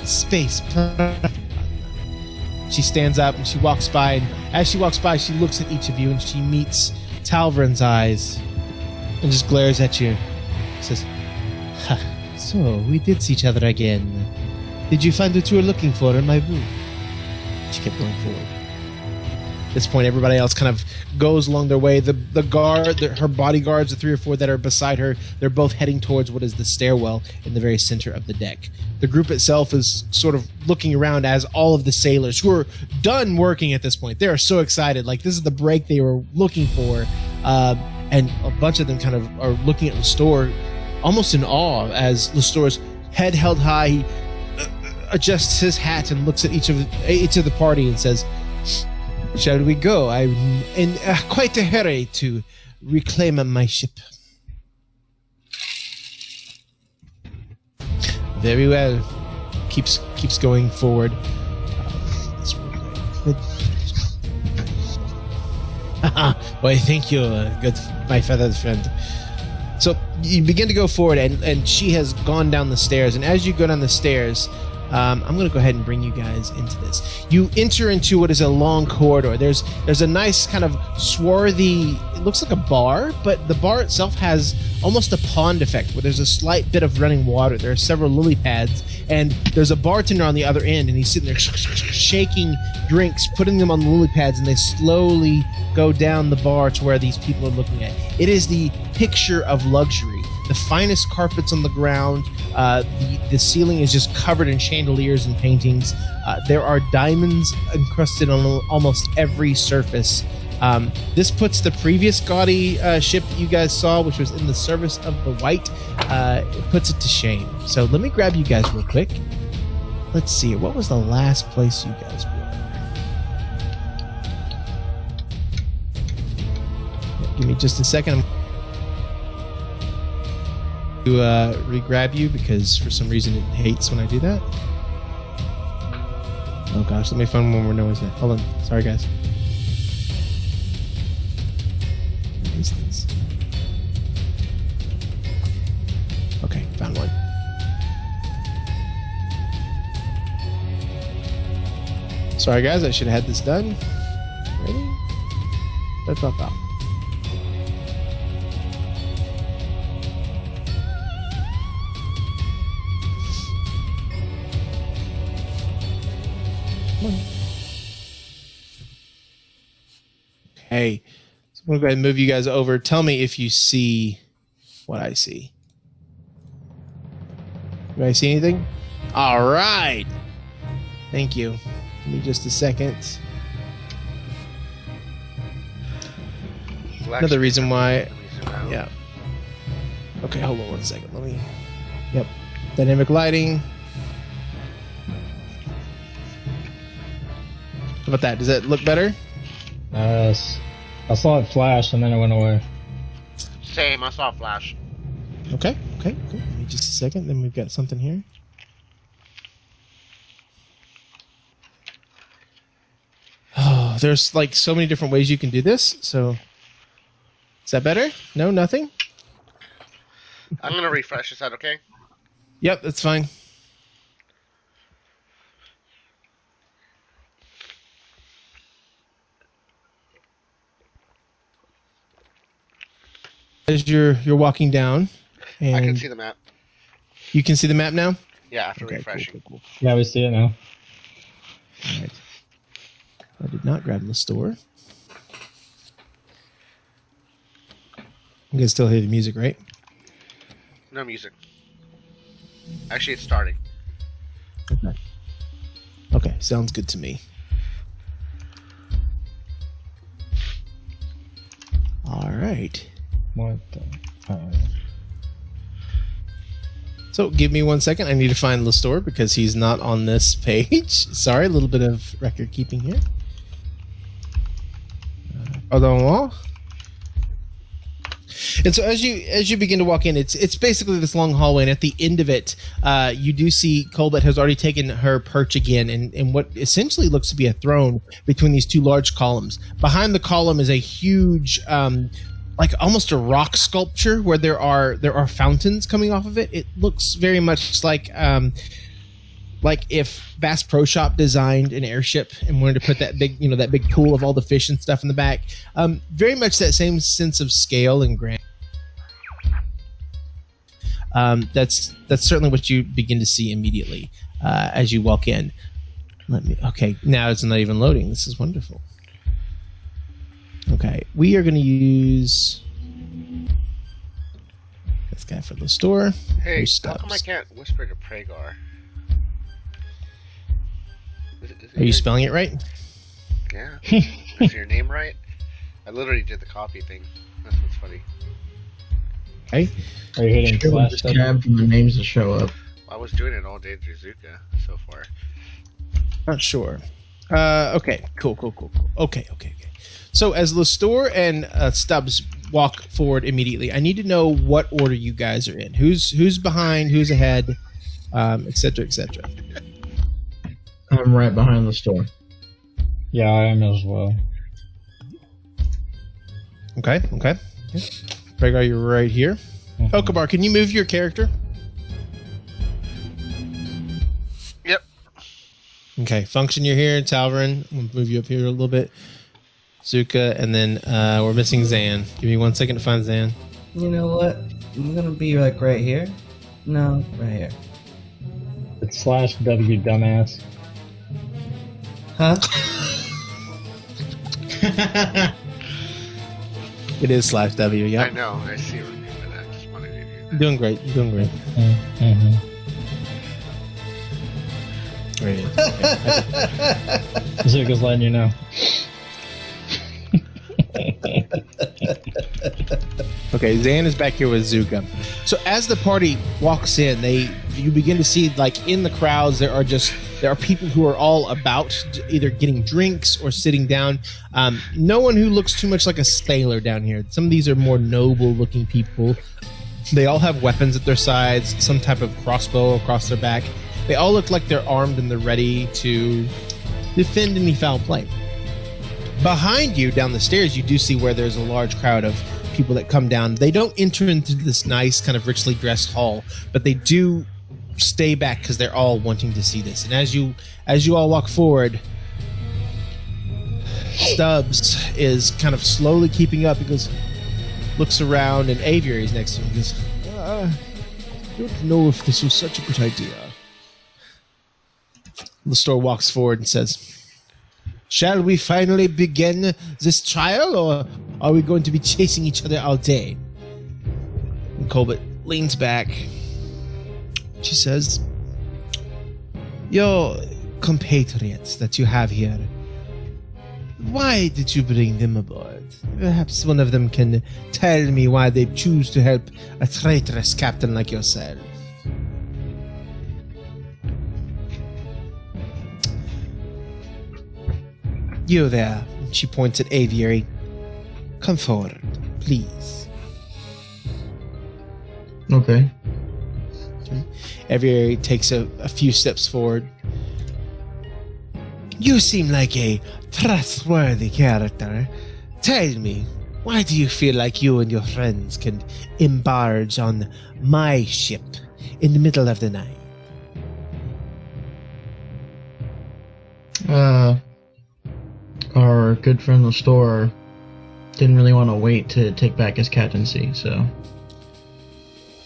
space." She stands up and she walks by, and as she walks by, she looks at each of you and she meets Talvrin's eyes and just glares at you. Says, "Ha, so we did see each other again. Did you find what you were looking for in my room?" She kept going forward. At this point, everybody else kind of goes along their way. The guard, her bodyguards, the 3 or 4 that are beside her, they're both heading towards what is the stairwell in the very center of the deck. The group itself is sort of looking around as all of the sailors who are done working at this point. They are so excited. Like, this is the break they were looking for. And a bunch of them kind of are looking at Lestor almost in awe as Lestor's head held high. He adjusts his hat and looks at each of the party and says, "Shall we go? I'm in quite a hurry to reclaim my ship." Very well. Keeps going forward. Why, thank you, my feathered friend. So you begin to go forward, and she has gone down the stairs. And as you go down the stairs, I'm going to go ahead and bring you guys into this. You enter into what is a long corridor. There's a nice kind of swarthy, it looks like a bar, but the bar itself has almost a pond effect where there's a slight bit of running water. There are several lily pads, and there's a bartender on the other end, and he's sitting there shaking drinks, putting them on the lily pads, and they slowly go down the bar to where these people are looking at. It is the picture of luxury. The finest carpets on the ground. The ceiling is just covered in chandeliers and paintings. There are diamonds encrusted on almost every surface. This puts the previous gaudy ship that you guys saw, which was in the service of the White, it puts it to shame. So let me grab you guys real quick. Let's see, what was the last place you guys were? Give me just a second. To re-grab you because for some reason it hates when I do that. Oh gosh, let me find one more noise there. Hold on. Sorry guys. What is this? Okay, found one. Sorry, guys. I should have had this done. Ready? That's not that. Okay. So I'm going to go ahead and move you guys over. Tell me if you see what I see. Do I see anything? All right. Thank you. Give me just a second. Another reason why. Yeah. Okay, hold on one second. Let me. Yep. Dynamic lighting. How about that? Does that look better?
I saw it flash and then it went away.
Same, I saw a flash.
Okay. Okay. Cool. Give me just a second. Then we've got something here. Oh, there's like so many different ways you can do this. So, is that better? No, nothing.
I'm gonna refresh. Is that okay?
Yep, that's fine. As you're walking down, and
I can see the map.
you can see the map now.
Yeah, after
Okay,
refreshing.
cool.
Yeah, we see it now.
All right. I did not grab the store. You can still hear the music, right?
No music. Actually, it's starting.
Okay. Okay, sounds good to me. All right.
What the?
So give me 1 second. I need to find Lestor because he's not on this page. Sorry, a little bit of record keeping here. Pardon moi. And so as you begin to walk in, it's basically this long hallway, and at the end of it, you do see Colbert has already taken her perch again in what essentially looks to be a throne between these two large columns. Behind the column is a huge, like almost a rock sculpture where there are fountains coming off of it. It looks very much like if Bass Pro Shop designed an airship and wanted to put that big pool of all the fish and stuff in the back. Very much that same sense of scale and grand. That's certainly what you begin to see immediately as you walk in. Okay, now it's not even loading. This is wonderful. Okay, we are going to use this guy for the store.
Hey, how come I can't whisper to Pragar?
Are you spelling it right?
Yeah. Is your name right? I literally did the copy thing. That's what's funny.
Okay.
Are you hitting
Sure,
flash?
just tab from the names to show up.
I was doing it all day through Zuka so far.
Not sure. Okay. Cool. Okay. So as Lestor and Stubbs walk forward immediately, I need to know what order you guys are in. Who's behind? Who's ahead? Etc. Etc.
I'm right behind the store.
Yeah, I am as well.
Okay. Pragar, you're right here. Okabar, can you move your character?
Yep.
Okay, Function, you're here. Talvin, we'll move you up here a little bit. Zuka, and then we're missing Zan. Give me 1 second to find Zan.
You know what? I'm gonna be like right here. No, right here.
It's /W, dumbass.
Huh?
It is /W, yeah.
I know. I see what you mean, but I just wanted to do that.
Doing great.
Mm-hmm.
Great.
Zuka's letting you know.
Okay, Zan is back here with Zuka. So as the party walks in, you begin to see, like, in the crowds there are people who are all about either getting drinks or sitting down. No one who looks too much like a sailor down here. Some of these are more noble looking people. They all have weapons at their sides, some type of crossbow across their back. They all look like they're armed and they're ready to defend any foul play. Behind you, down the stairs, you do see where there's a large crowd of people that come down. They don't enter into this nice kind of richly dressed hall, but they do stay back because they're all wanting to see this. And as you all walk forward, Stubbs is kind of slowly keeping up. He goes, looks around, and Aviary's next to him. He goes, I don't know if this was such a good idea. Lestor walks forward and says, shall we finally begin this trial, or are we going to be chasing each other all day? And Colbert leans back. She says, your compatriots that you have here, why did you bring them aboard? Perhaps one of them can tell me why they choose to help a traitorous captain like yourself. You there, she points at Aviary. Come forward, please.
Okay.
Aviary takes a few steps forward. You seem like a trustworthy character. Tell me, why do you feel like you and your friends can embarge on my ship in the middle of the night?
Our good friend Lestor didn't really want to wait to take back his captaincy, so...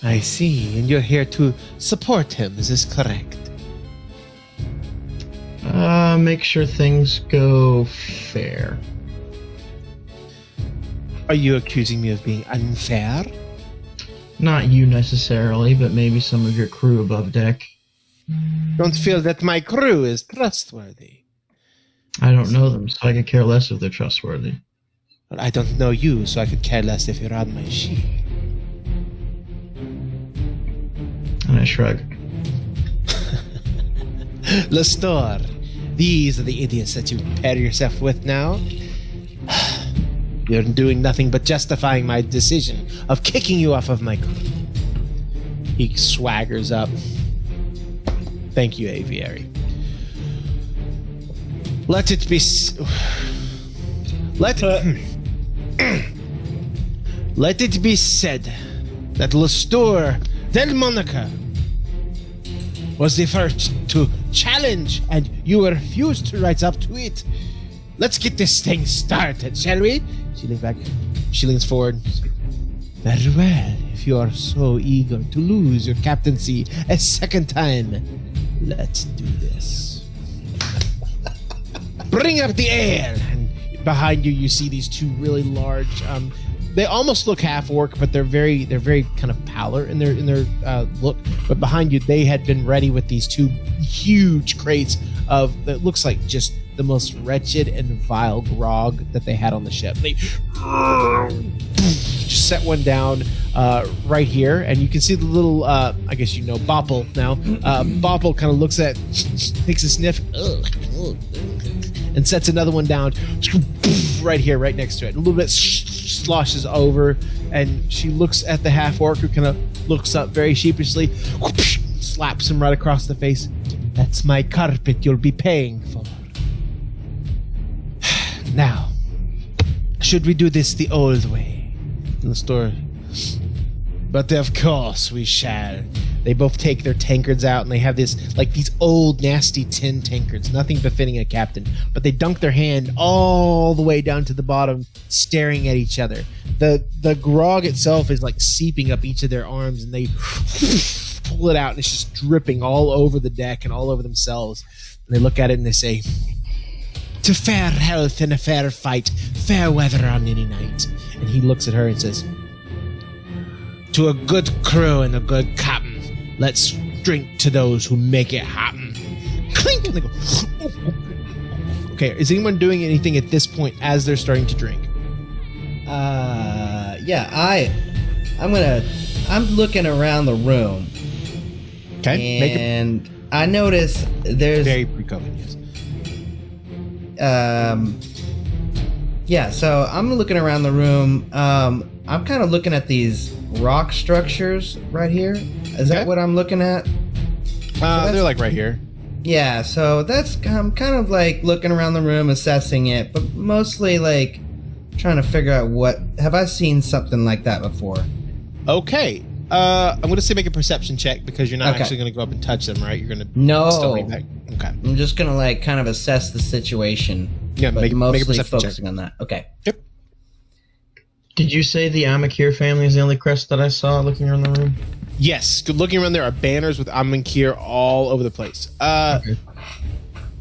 I see, and you're here to support him, is this correct?
Make sure things go fair.
Are you accusing me of being unfair?
Not you necessarily, but maybe some of your crew above deck.
Don't feel that my crew is trustworthy.
I don't know them, so I could care less if they're trustworthy.
Well, I don't know you, so I could care less if you're on my ship.
And I shrug.
Lestor, these are the idiots that you pair yourself with now. You're doing nothing but justifying my decision of kicking you off of my crew. He swaggers up. Thank you, Aviary. Let it be... Let it be said that Lestor Del Monaco was the first to challenge, and you refused to rise up to it. Let's get this thing started, shall we? She leans back. She leans forward. Very well. If you are so eager to lose your captaincy a second time, let's do this. Bring up the air. And behind you, you see these two really large. They almost look half orc, but they're very kind of pallor in their look. But behind you, they had been ready with these two huge crates of that looks like just the most wretched and vile grog that they had on the ship. They just set one down right here, and you can see the little I guess you know Bopple now. Bopple kind of looks at, takes a sniff, and sets another one down right here, right next to it. A little bit sloshes over, and she looks at the half orc, who kind of looks up very sheepishly, slaps him right across the face. That's my carpet you'll be paying for. Now, should we do this the old way? In the store. But of course we shall. They both take their tankards out, and they have this, like, these old nasty tin tankards, nothing befitting a captain. But they dunk their hand all the way down to the bottom, staring at each other. The grog itself is like seeping up each of their arms, and they pull it out, and it's just dripping all over the deck and all over themselves. And they look at it and they say, "To fair health and a fair fight, fair weather on any night." And he looks at her and says, "To a good crew and a good captain, let's drink to those who make it happen." Clink! And they go, okay, is anyone doing anything at this point as they're starting to drink?
Yeah, I'm looking around the room.
Okay,
and I notice there's
very pre-COVID, yes.
Yeah, so I'm looking around the room. I'm kind of looking at these rock structures right here. Is that what I'm looking at?
They're like right here.
Yeah, so I'm kind of like looking around the room, assessing it, but mostly like trying to figure out have I seen something like that before?
Okay. I'm going to say make a perception check, because you're not actually going to go up and touch them, right? You're going to still bring back. Okay.
I'm just going to like kind of assess the situation.
Yeah,
but
make a
mostly
perception check.
focusing on that. Okay.
Yep.
Did you say the Amakir family is the only crest that I saw looking around the room?
Yes. Good looking around, there are banners with Amankir all over the place.
Okay.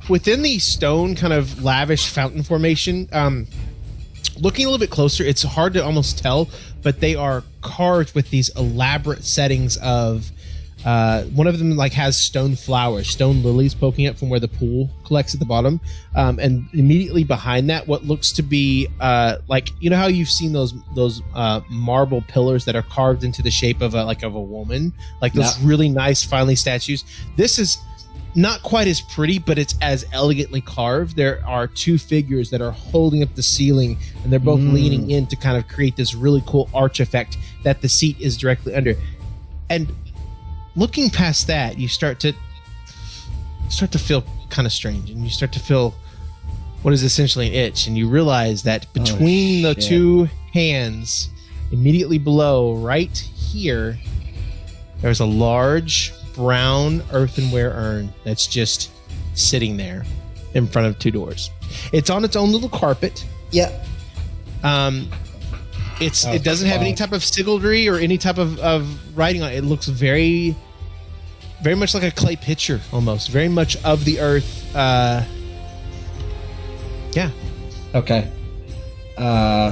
Within the stone kind of lavish fountain formation, looking a little bit closer, it's hard to almost tell, but they are carved with these elaborate settings of one of them like has stone flowers, stone lilies poking up from where the pool collects at the bottom, and immediately behind that, what looks to be like, you know how you've seen those marble pillars that are carved into the shape of a woman, like those really nice, finely statues. This is not quite as pretty, but it's as elegantly carved. There are two figures that are holding up the ceiling, and they're both leaning in to kind of create this really cool arch effect that the seat is directly under. And looking past that, you start to feel kind of strange, and you start to feel what is essentially an itch, and you realize that between the two hands, immediately below, right here, there's a large brown earthenware urn that's just sitting there in front of two doors. It's on its own little carpet.
Yep.
It doesn't have any type of sigildry or any type of writing on it. It looks very, very much like a clay pitcher, almost. Very much of the earth. Yeah.
Okay.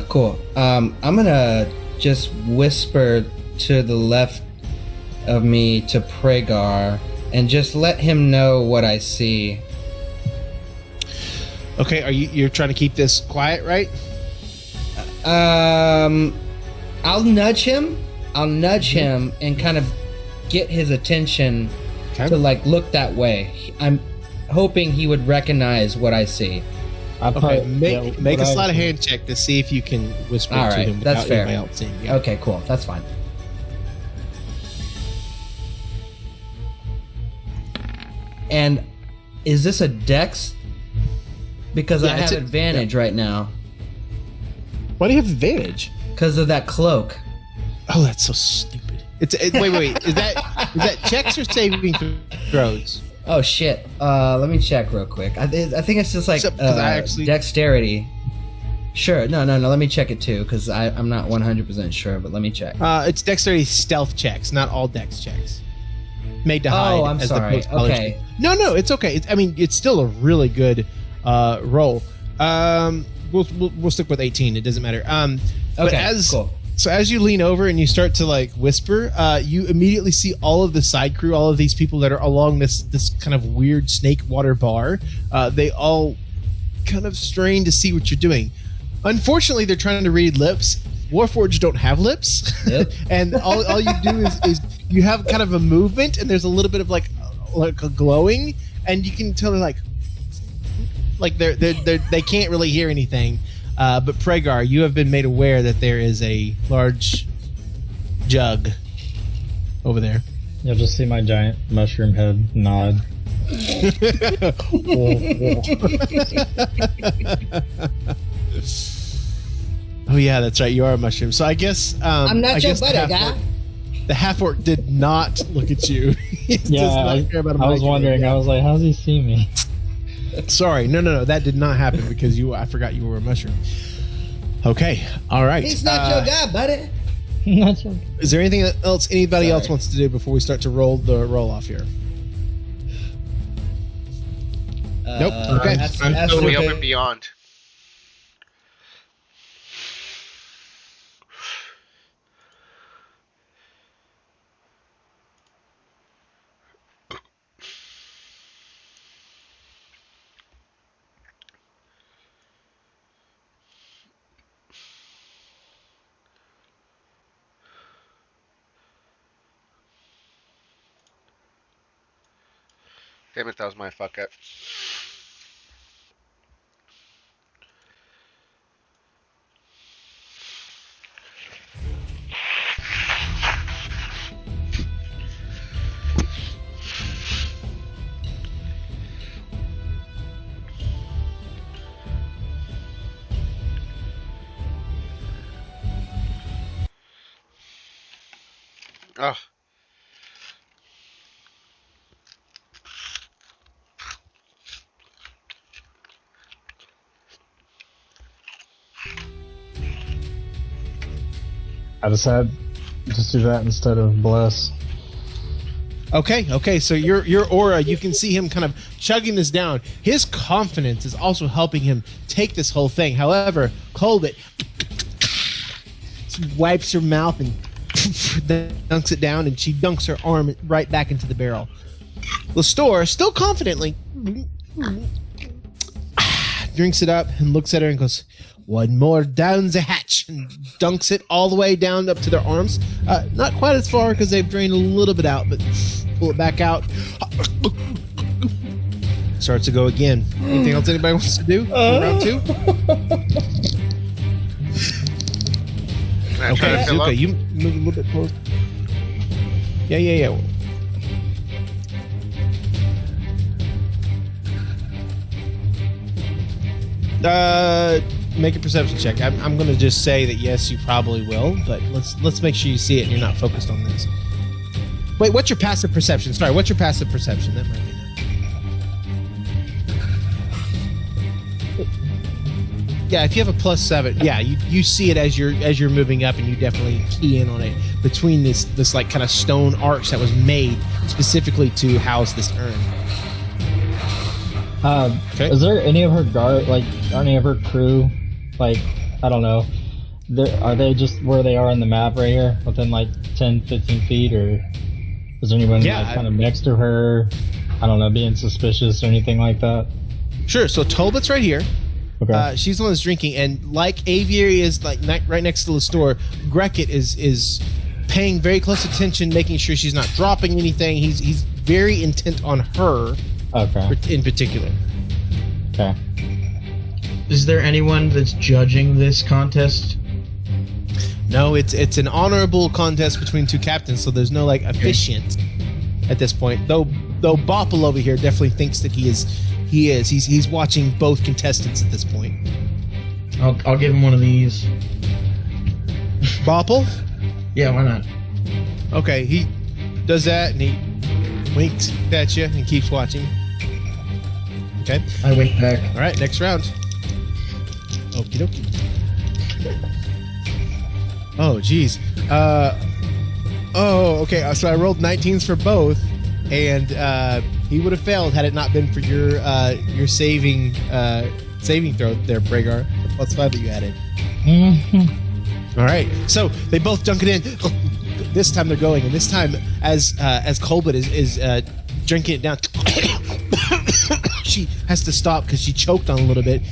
Cool. I'm gonna just whisper to the left of me to Pragar and just let him know what I see.
Okay, you're trying to keep this quiet, right?
I'll nudge him and kind of get his attention to like look that way. I'm hoping he would recognize what I see.
Okay, make a sleight of hand check to see if you can whisper
All
to
right,
him
that's
without
fair.
anybody else seeing. Yeah.
Okay, cool. That's fine. And is this a dex? Because
Yeah,
I have advantage right now
Why do you have advantage?
because of that cloak.
Oh, that's so stupid. Wait. Is that checks or saving throws?
Oh shit. Let me check real quick. I think it's just like
Except 'cause I actually-
dexterity. Sure. No. Let me check it too because I'm not 100% sure, but let me check.
It's dexterity stealth checks, not all dex checks. Made to hide.
Oh, I'm
as
sorry.
The post-college
Okay.
thing. No, it's okay. It's still a really good roll. We'll stick with 18. It doesn't matter. But
Okay, cool.
So as you lean over and you start to like whisper, you immediately see all of the side crew, all of these people that are along this kind of weird snake water bar. They all kind of strain to see what you're doing. Unfortunately, they're trying to read lips. Warforged don't have lips,
Yep.
and all you do is you have kind of a movement, and there's a little bit of like a glowing, and you can tell they're like they can't really hear anything. But Pragar, you have been made aware that there is a large jug over there.
You'll just see my giant mushroom head nod.
Oh yeah, that's right. You are a mushroom. So I guess
I'm not your buddy,
the
guy.
half-orc- The half orc did not look at you. He does
Yeah,
not care about a
I was
mushroom.
wondering. I was like, how's he see me?
Sorry, no, that did not happen because I forgot you were a mushroom. Okay, all right.
He's not your guy, buddy.
Not sure.
Is there anything else anybody else
Sorry.
wants to do before we start to roll off here? Nope. Okay.
I'm still
We
okay.
open beyond. Damn it, that was my fuck up. Oh.
I just do that instead of bless.
Okay. So your aura, you can see him kind of chugging this down. His confidence is also helping him take this whole thing. However, Colbert wipes her mouth and dunks it down, and she dunks her arm right back into the barrel. Lestor, still confidently, drinks it up and looks at her and goes, "One more down the hatch," and dunks it all the way down up to their arms. Not quite as far because they've drained a little bit out, but pull it back out. Starts to go again. Anything else anybody wants to do? Round 2?
Can I try to fill
Zuka,
up?
you move a little bit closer. Yeah. Make a perception check. I'm going to just say that yes, you probably will, but let's make sure you see it and you're not focused on this. Wait, what's your passive perception? Sorry, what's your passive perception? That might be enough. Yeah, if you have a +7, yeah, you see it as you're moving up, and you definitely key in on it between this like kind of stone arch that was made specifically to house this urn. Okay.
Is there any of her any of her crew, like, I don't know, are they just where they are in the map right here, within like 10, 15 feet, or is there anyone kind of next to her, I don't know, being suspicious or anything like that?
Sure, so Tolbit's right here.
Okay.
She's the one that's drinking, and like Aviary is like right next to the store, Grekit is paying very close attention, making sure she's not dropping anything. He's very intent on her.
Okay.
In particular.
Okay.
Is there anyone that's judging this contest?
No, it's an honorable contest between two captains, so there's no like officiant at this point. Though Bopple over here definitely thinks that he is. He's watching both contestants at this point.
I'll give him one of these.
Bopple?
Yeah, why not?
Okay, he does that and he winks at you and keeps watching. Okay.
I wink back.
All right, next round. Okie dokie. Oh, geez. Okay. So I rolled 19s for both, and he would have failed had it not been for your saving throw there, Bragar. The +5 that you added. All right. So they both dunk it in. This time they're going, and this time as Colbert is drinking it down, she has to stop because she choked on a little bit.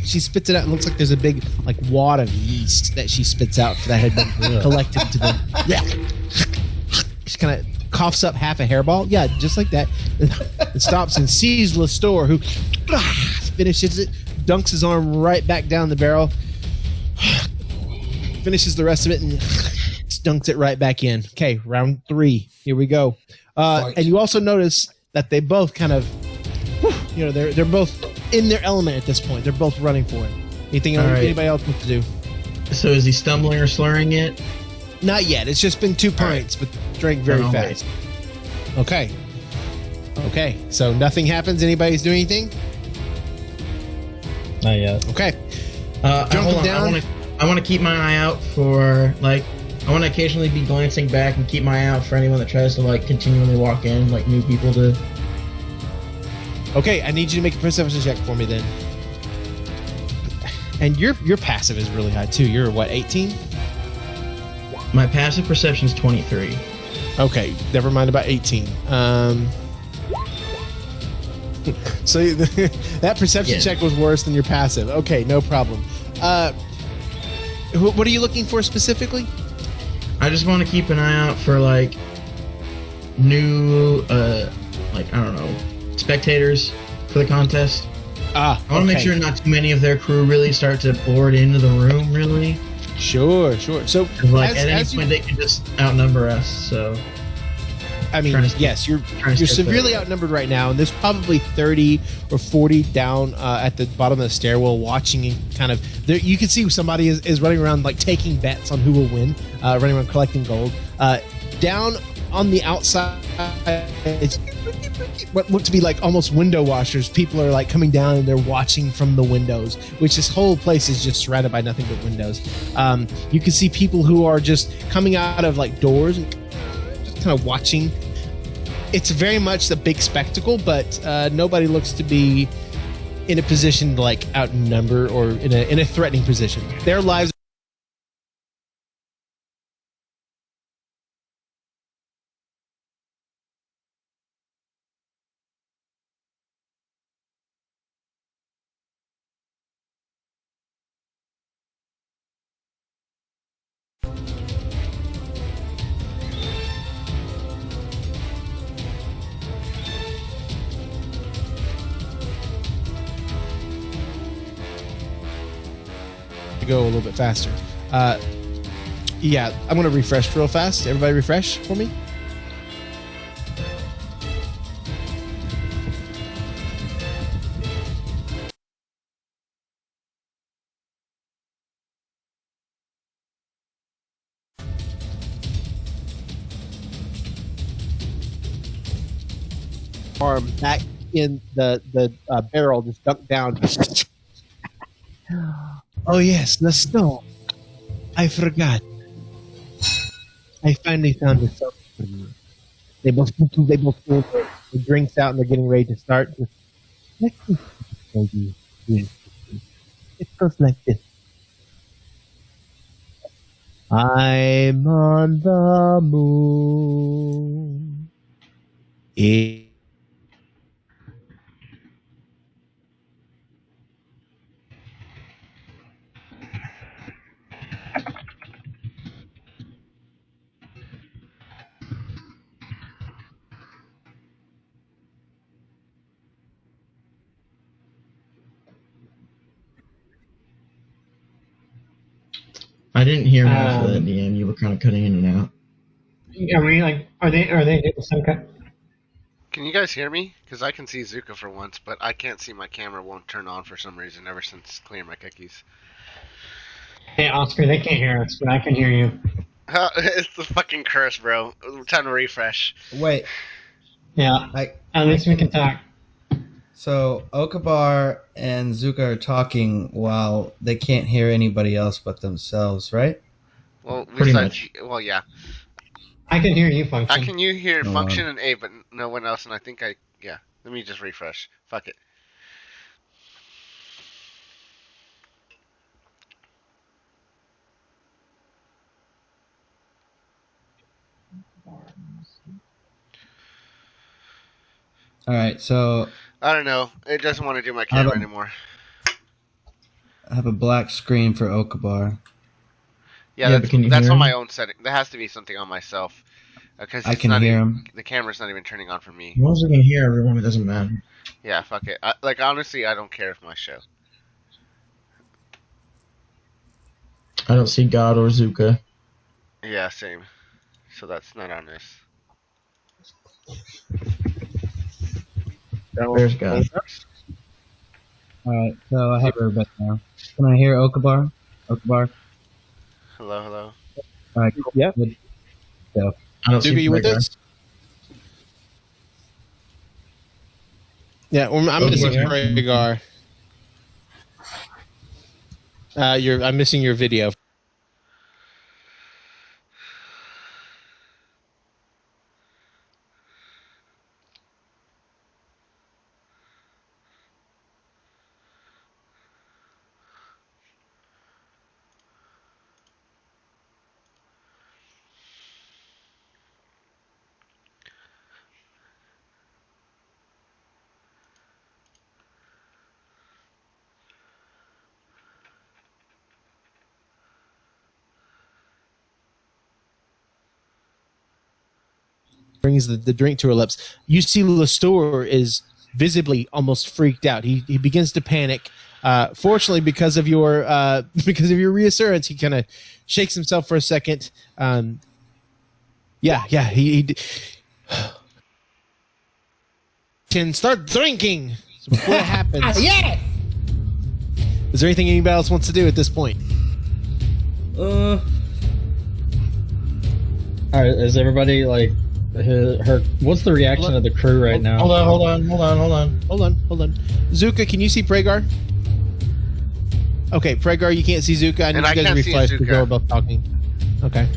She spits it out, and looks like there's a big like wad of yeast that she spits out that had been collected to the. Yeah. She kind of coughs up half a hairball. Yeah, just like that. It stops and sees Lestor, who finishes it, dunks his arm right back down the barrel, finishes the rest of it, and dunks it right back in. Okay, round 3. Here we go. And you also notice that they both kind of, they're both in their element at this point. They're both running for it. Anything anybody else wants to do?
So is he stumbling or slurring it?
Not yet. It's just been 2 pints, but drank very fast. Okay. So nothing happens. Anybody's doing anything?
Not yet.
Okay.
Jumping down. I want to keep my eye out for I want to occasionally be glancing back and keep my eye out for anyone that tries to continually walk in, new people to.
Okay, I need you to make a perception check for me then. And your passive is really high too. You're what, 18?
My passive perception is 23.
Okay, never mind about 18. So that perception check was worse than your passive. Okay, no problem. What are you looking for specifically?
I just want to keep an eye out for new I don't know, spectators for the contest. I want to make sure not too many of their crew really start to board into the room. Really.
Sure. So
at any point they can just outnumber us. So.
I mean, yes, you're severely outnumbered right now, and there's probably 30 or 40 down at the bottom of the stairwell watching, and kind of there. You can see somebody is running around taking bets on who will win, running around collecting gold. Down on the outside, what look to be like almost window washers. People are like coming down and they're watching from the windows, which this whole place is just surrounded by nothing but windows. You can see people who are just coming out of like doors and just kind of watching. It's very much a big spectacle, but nobody looks to be in a position to like outnumber or in a threatening position. Their lives. To go a little bit faster. Yeah, I'm going to refresh real fast. Everybody refresh for me. Arm back in the barrel, just dunked down. Oh yes, the snow. I forgot. I finally found a song for you. They both pull the drinks out and they're getting ready to start. Let me show you. It goes like this. I'm on the moon.
I didn't hear most of that at the end. You were kind of cutting in and out.
Are we like? Are they doing some kind?
Can you guys hear me? Because I can see Zuka for once, but I can't see my camera won't turn on for some reason ever since clearing my cookies.
Hey Oscar, they can't hear us, but I can hear you.
It's the fucking curse, bro. Time to refresh.
Wait.
Yeah. At least we can talk.
So Okabar and Zuka are talking while they can't hear anybody else but themselves, right?
Well,
Pretty much.
Well, yeah.
I can hear you, Function.
I can you hear Function and A, but no one else, and I think yeah. Let me just refresh. Fuck it.
Alright, so
I don't know. It doesn't want to do my camera anymore.
I have a black screen for Okabar.
Yeah,
but can you
that's
hear
on
him?
my own setting. There has to be something on myself. Because
I can hear him.
The camera's not even turning on for me.
As long as we can hear everyone, it doesn't matter.
Yeah, fuck it. Honestly, I don't care if my show.
I don't see God or Zuka.
Yeah, same. So that's not on this.
There's God.
Alright, so I have everybody now. Can I hear Okabar? Okabar?
Hello.
Alright, cool.
Yep.
Good. So,
I don't see
Zuka, you with
Rhaegar.
us? Yeah, well, I'm missing Rhaegar. I'm missing your video. Brings the drink to her lips. You see Lestour is visibly almost freaked out. He begins to panic. Fortunately, because of your reassurance, he kind of shakes himself for a second. He can start drinking. So before that happens,
Yeah!
is there anything anybody else wants to do at this point?
Alright, is everybody like What's the reaction of the crew right now?
Hold on.
Hold on. Zuka, can you see Pragar? Okay, Pragar, you can't see Zuka. I need
And
you
I
guys to
can't see
refresh because
Zuka.
they were both talking. Okay.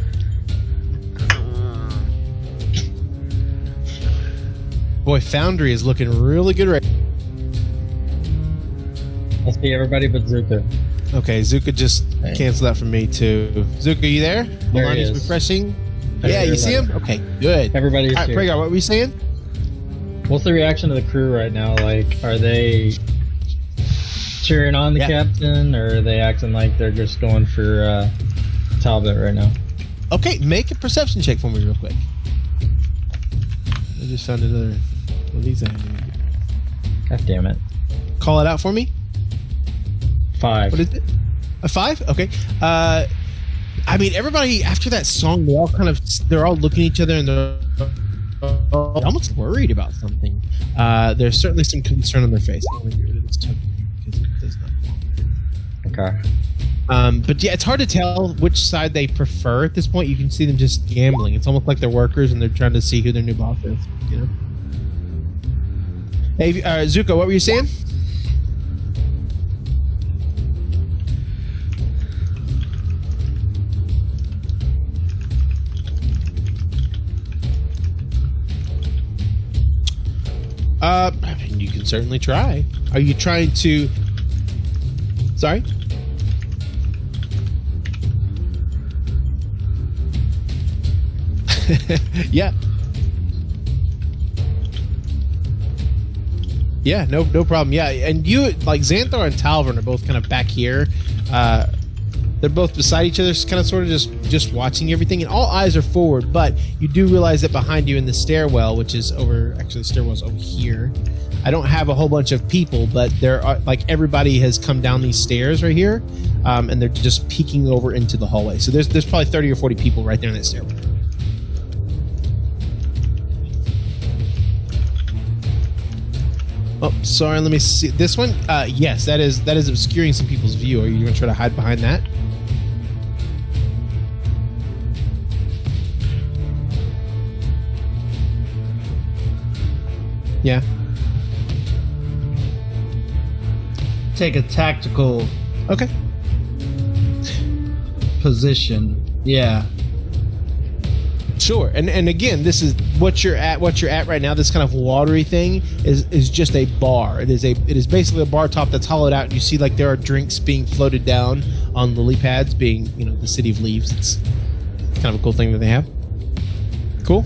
Boy, Foundry is looking really good right.
I see everybody but Zuka.
Okay, Zuka just canceled that for me too. Zuka, you there? Hold on,
he
he's
is.
refreshing.
There's
Yeah, you see him?
everybody.
Okay, good.
Everybody's
All right,
here.
Pragar, what were you saying?
What's the reaction of the crew right now? Like, are they cheering on the
Yeah.
captain, or are they acting like they're just going for Talbot right now?
Okay, make a perception check for me real quick. I just found another one of these.
God damn it.
Call it out for me.
5.
What is it? A 5? Okay. I mean, everybody after that song, they're all looking at each other and they're almost worried about something. There's certainly some concern on their face. I'm gonna get rid of this token because it does not.
Okay.
But yeah, it's hard to tell which side they prefer at this point. You can see them just gambling. It's almost like they're workers and they're trying to see who their new boss is. You know. Hey, Zuko, what were you saying? I mean, you can certainly try. Are you trying to? Sorry. Yeah. Yeah, no problem. Yeah, and you, like, Xanthar and Talvern are both kind of back here. They're both beside each other, kind of sort of just watching everything, and all eyes are forward, but you do realize that behind you in the stairwell, which is over, actually the stairwell's over here, I don't have a whole bunch of people, but there are, like, everybody has come down these stairs right here, and they're just peeking over into the hallway. So there's probably 30 or 40 people right there in that stairwell. Oh, sorry, let me see. This one? Yes, that is obscuring some people's view. Are you going to try to hide behind that? Yeah.
Take a tactical
Okay.
position. Yeah.
Sure. And again, this is what you're at right now. This kind of watery thing is just a bar. It is basically a bar top that's hollowed out, and you see like there are drinks being floated down on lily pads, being, you know, the city of leaves. It's kind of a cool thing that they have. Cool.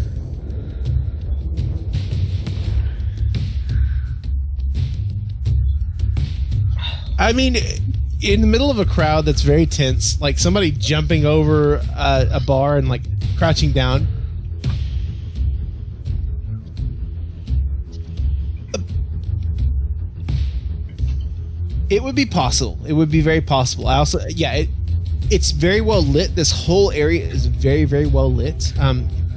I mean, in the middle of a crowd that's very tense, like somebody jumping over a bar and like crouching down. It would be possible. It would be very possible. I also, yeah, it's very well lit. This whole area is very, very well lit.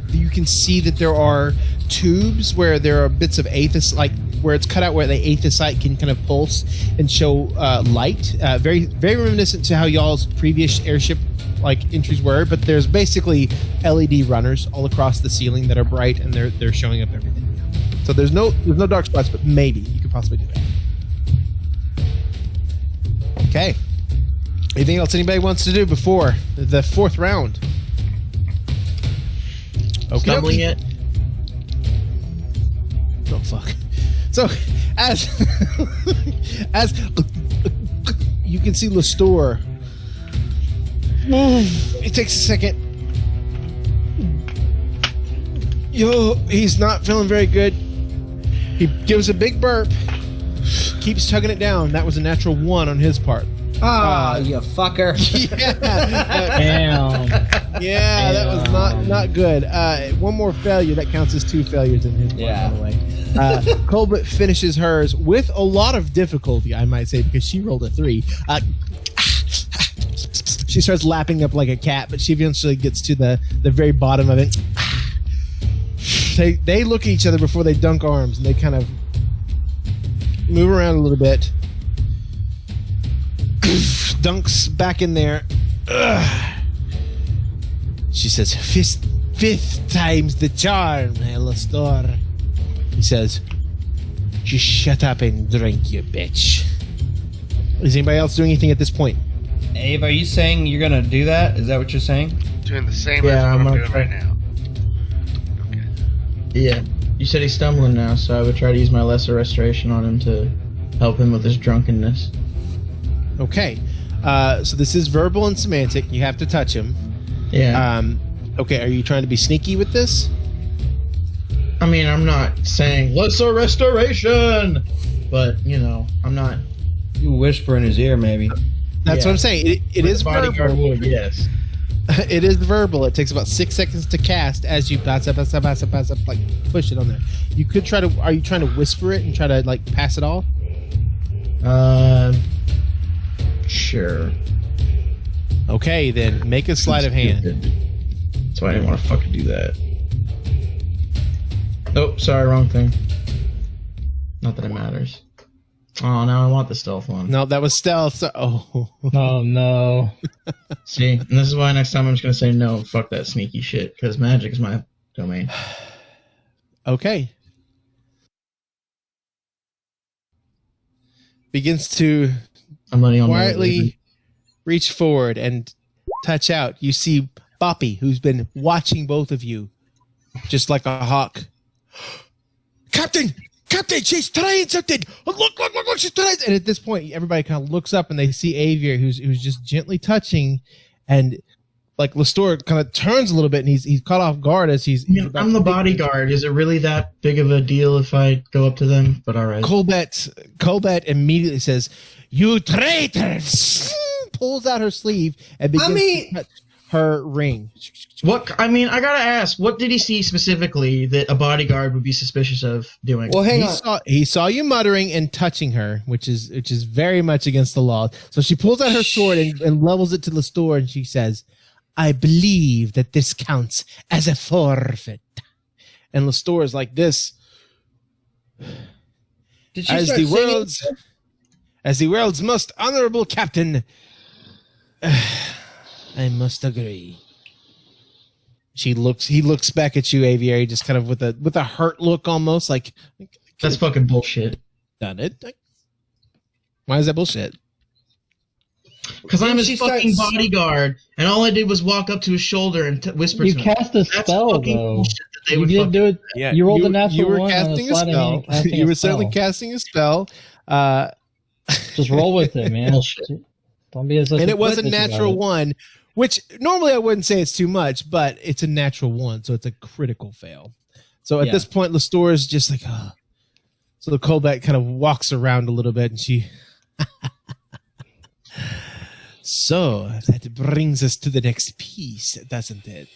You can see that there are tubes where there are bits of aethys, like where it's cut out where the aethysite can kind of pulse and show light. Very, very reminiscent to how y'all's previous airship like entries were. But there's basically LED runners all across the ceiling that are bright, and they're showing up everything. So there's no dark spots, but maybe you could possibly do that. Okay. Anything else anybody wants to do before the fourth round? Okay.
Stumbling it.
Oh fuck. So as you can see Lestor. It takes a second. He's not feeling very good. He gives a big burp. Keeps tugging it down. That was a natural 1 on his part.
You fucker.
Yeah.
Damn.
Yeah, that was not good. One more failure. That counts as 2 failures in his part,
Yeah.
by the way. Colbert finishes hers with a lot of difficulty, I might say, because she rolled a 3. She starts lapping up like a cat, but she eventually gets to the very bottom of it. They look at each other before they dunk arms, and they kind of move around a little bit. Dunks back in there. She says, Fist 5th time's the charm, Alastor. He says, just shut up and drink, you bitch. Is anybody else doing anything at this point?
Abe, are you saying you're gonna do that? Is that what you're saying?
Doing the same
Yeah,
as
I'm
what I'm
gonna
doing
try.
right now. Okay.
Yeah. You said he's stumbling now, so I would try to use my lesser restoration on him to help him with his drunkenness.
Okay. So this is verbal and semantic. You have to touch him.
Yeah.
Okay, are you trying to be sneaky with this?
I mean, I'm not saying lesser restoration, but you know, I'm not.
You whisper in his ear, maybe.
That's what I'm saying. It is
bodyguard
verbal.
would, yes.
It is verbal. It takes about 6 seconds to cast as you pass up, like push it on there. You could try to. Are you trying to whisper it and try to like pass it off?
Sure.
Okay, then make a sleight of hand.
That's why I didn't want to fucking do that. Nope, sorry, wrong thing. Not that it matters. Oh, now I want the stealth one.
No, that was stealth. So, oh.
Oh no.
See, and this is why next time I'm just gonna say no, fuck that sneaky shit, because magic is my domain.
Okay. Begins to
I'm letting on
quietly reach forward and touch out. You see Boppy, who's been watching both of you, just like a hawk. Captain, she's trying something. Look, she's trying. And at this point, everybody kind of looks up and they see Avier, who's just gently touching, and like Lestor kind of turns a little bit, and he's caught off guard as he's.
I'm the bodyguard. Is it really that big of a deal if I go up to them? But all right.
Colbert immediately says, "You traitors!" Pulls out her sleeve and begins to touch her ring.
What? I mean, I gotta ask. What did he see specifically that a bodyguard would be suspicious of doing?
Well, hang on.
He saw you muttering and touching her, which is very much against the law. So she pulls out her sword and levels it to Lestor, and she says, "I believe that this counts as a forfeit." And Lestor is like this.
Did she
As
start
the
singing?
as the world's most honorable captain, I must agree. He looks back at you, Aviary, just kind of with a hurt look, almost like
That's fucking bullshit.
done it. Why is that bullshit?
Because I'm
Didn't
his
she
fucking
start-
bodyguard, and all I did was walk up to his shoulder and whisper
You
to him.
cast a
That's
spell
fucking
though.
bullshit that they
You
would
didn't do it.
Yeah,
You rolled a natural
you were
one on a
casting a
slide of
spell.
hand, casting
You
a
were certainly
spell.
casting a spell.
Just roll with it, man.
Bullshit.
Don't be such
And it was a
bitch about
natural
it.
one, which normally I wouldn't say it's too much, but it's a natural one, so it's a critical fail. So at
Yeah.
this point, Lestor is just like, oh. So the Colbert kind of walks around a little bit, and she. So that brings us to the next piece, doesn't it?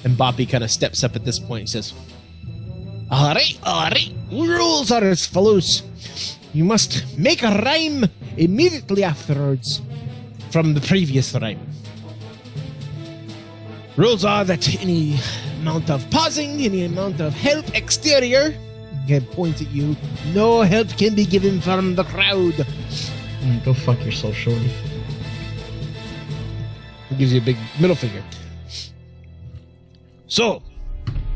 And Boppy kind of steps up at this point and says, all right. Rules are as follows. You must make a rhyme immediately afterwards from the previous rhyme. Rules are that any amount of pausing, any amount of help exterior, again points at you, no help can be given from the crowd.
Go fuck yourself, shorty.
It gives you a big middle finger. So,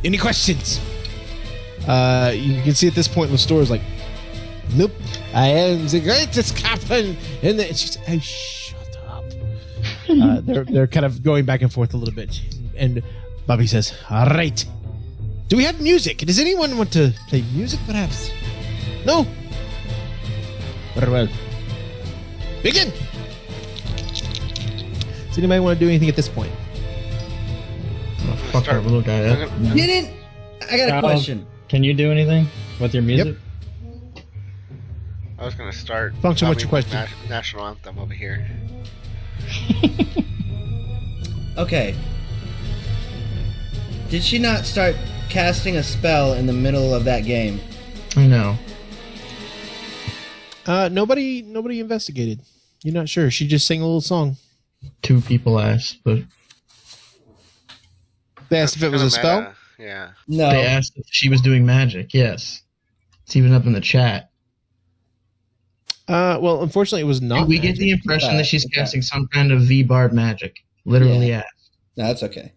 any questions? You can see at this point Lestor is like, nope, I am the greatest captain in the... And she's like, oh, shut up. They're kind of going back and forth a little bit. And Bobby says, all right. Do we have music? Does anyone want to play music, perhaps? No? Very well. Begin! Does anybody want to do anything at this point?
I'm gonna fuck that little guy up.
Didn't I got a question?
Can you do anything with your music?
I was gonna start.
Function, what's your
humming
question?
National anthem over here.
Okay. Did she not start casting a spell in the middle of that game?
I know.
Nobody investigated. You're not sure. She just sang a little song.
2 people asked, but
They asked if it was a
Kinda
spell.
meta. Yeah.
No.
they asked if she was doing magic. Yes. It's even up in the chat.
Well, unfortunately, it was not.
we get the
magic.
impression that she's
Okay.
casting some kind of V-Bard magic. Literally asked.
No, that's okay.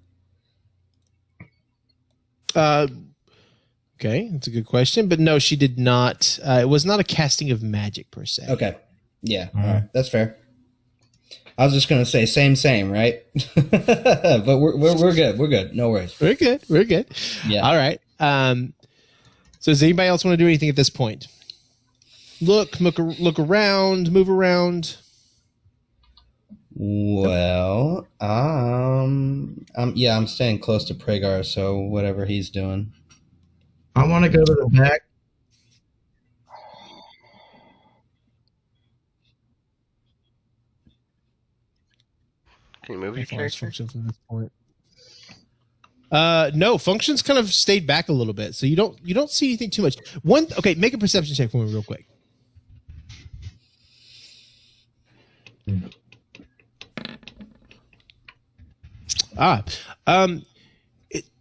Okay, that's a good question, but no, she did not. It was not a casting of magic per se.
Okay. Yeah, all right. That's fair. I was just gonna say same, right? But we're good. We're good. No worries.
We're good.
Yeah.
All right. So does anybody else want to do anything at this point? Look around, move around.
Well, I'm staying close to Pragar, so whatever he's doing.
I want to go to the back.
Can you move your character?
Function from this point. No, functions kind of stayed back a little bit, so you don't see anything too much. Okay, make a perception check for me real quick.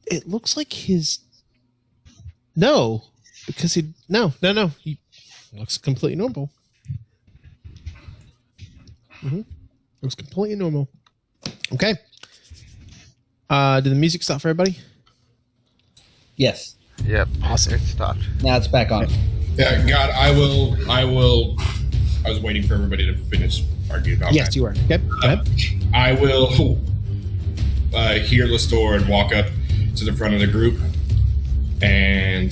It looks like his because he looks completely normal. Looks completely normal. Okay. Did the music stop for everybody?
Yes.
Yep.
Awesome.
It stopped.
Now it's back on.
Yeah, God, I will. I was waiting for everybody to finish arguing about
Yes,
that.
you are. Okay. Go ahead.
I will hear Lestor and walk up to the front of the group and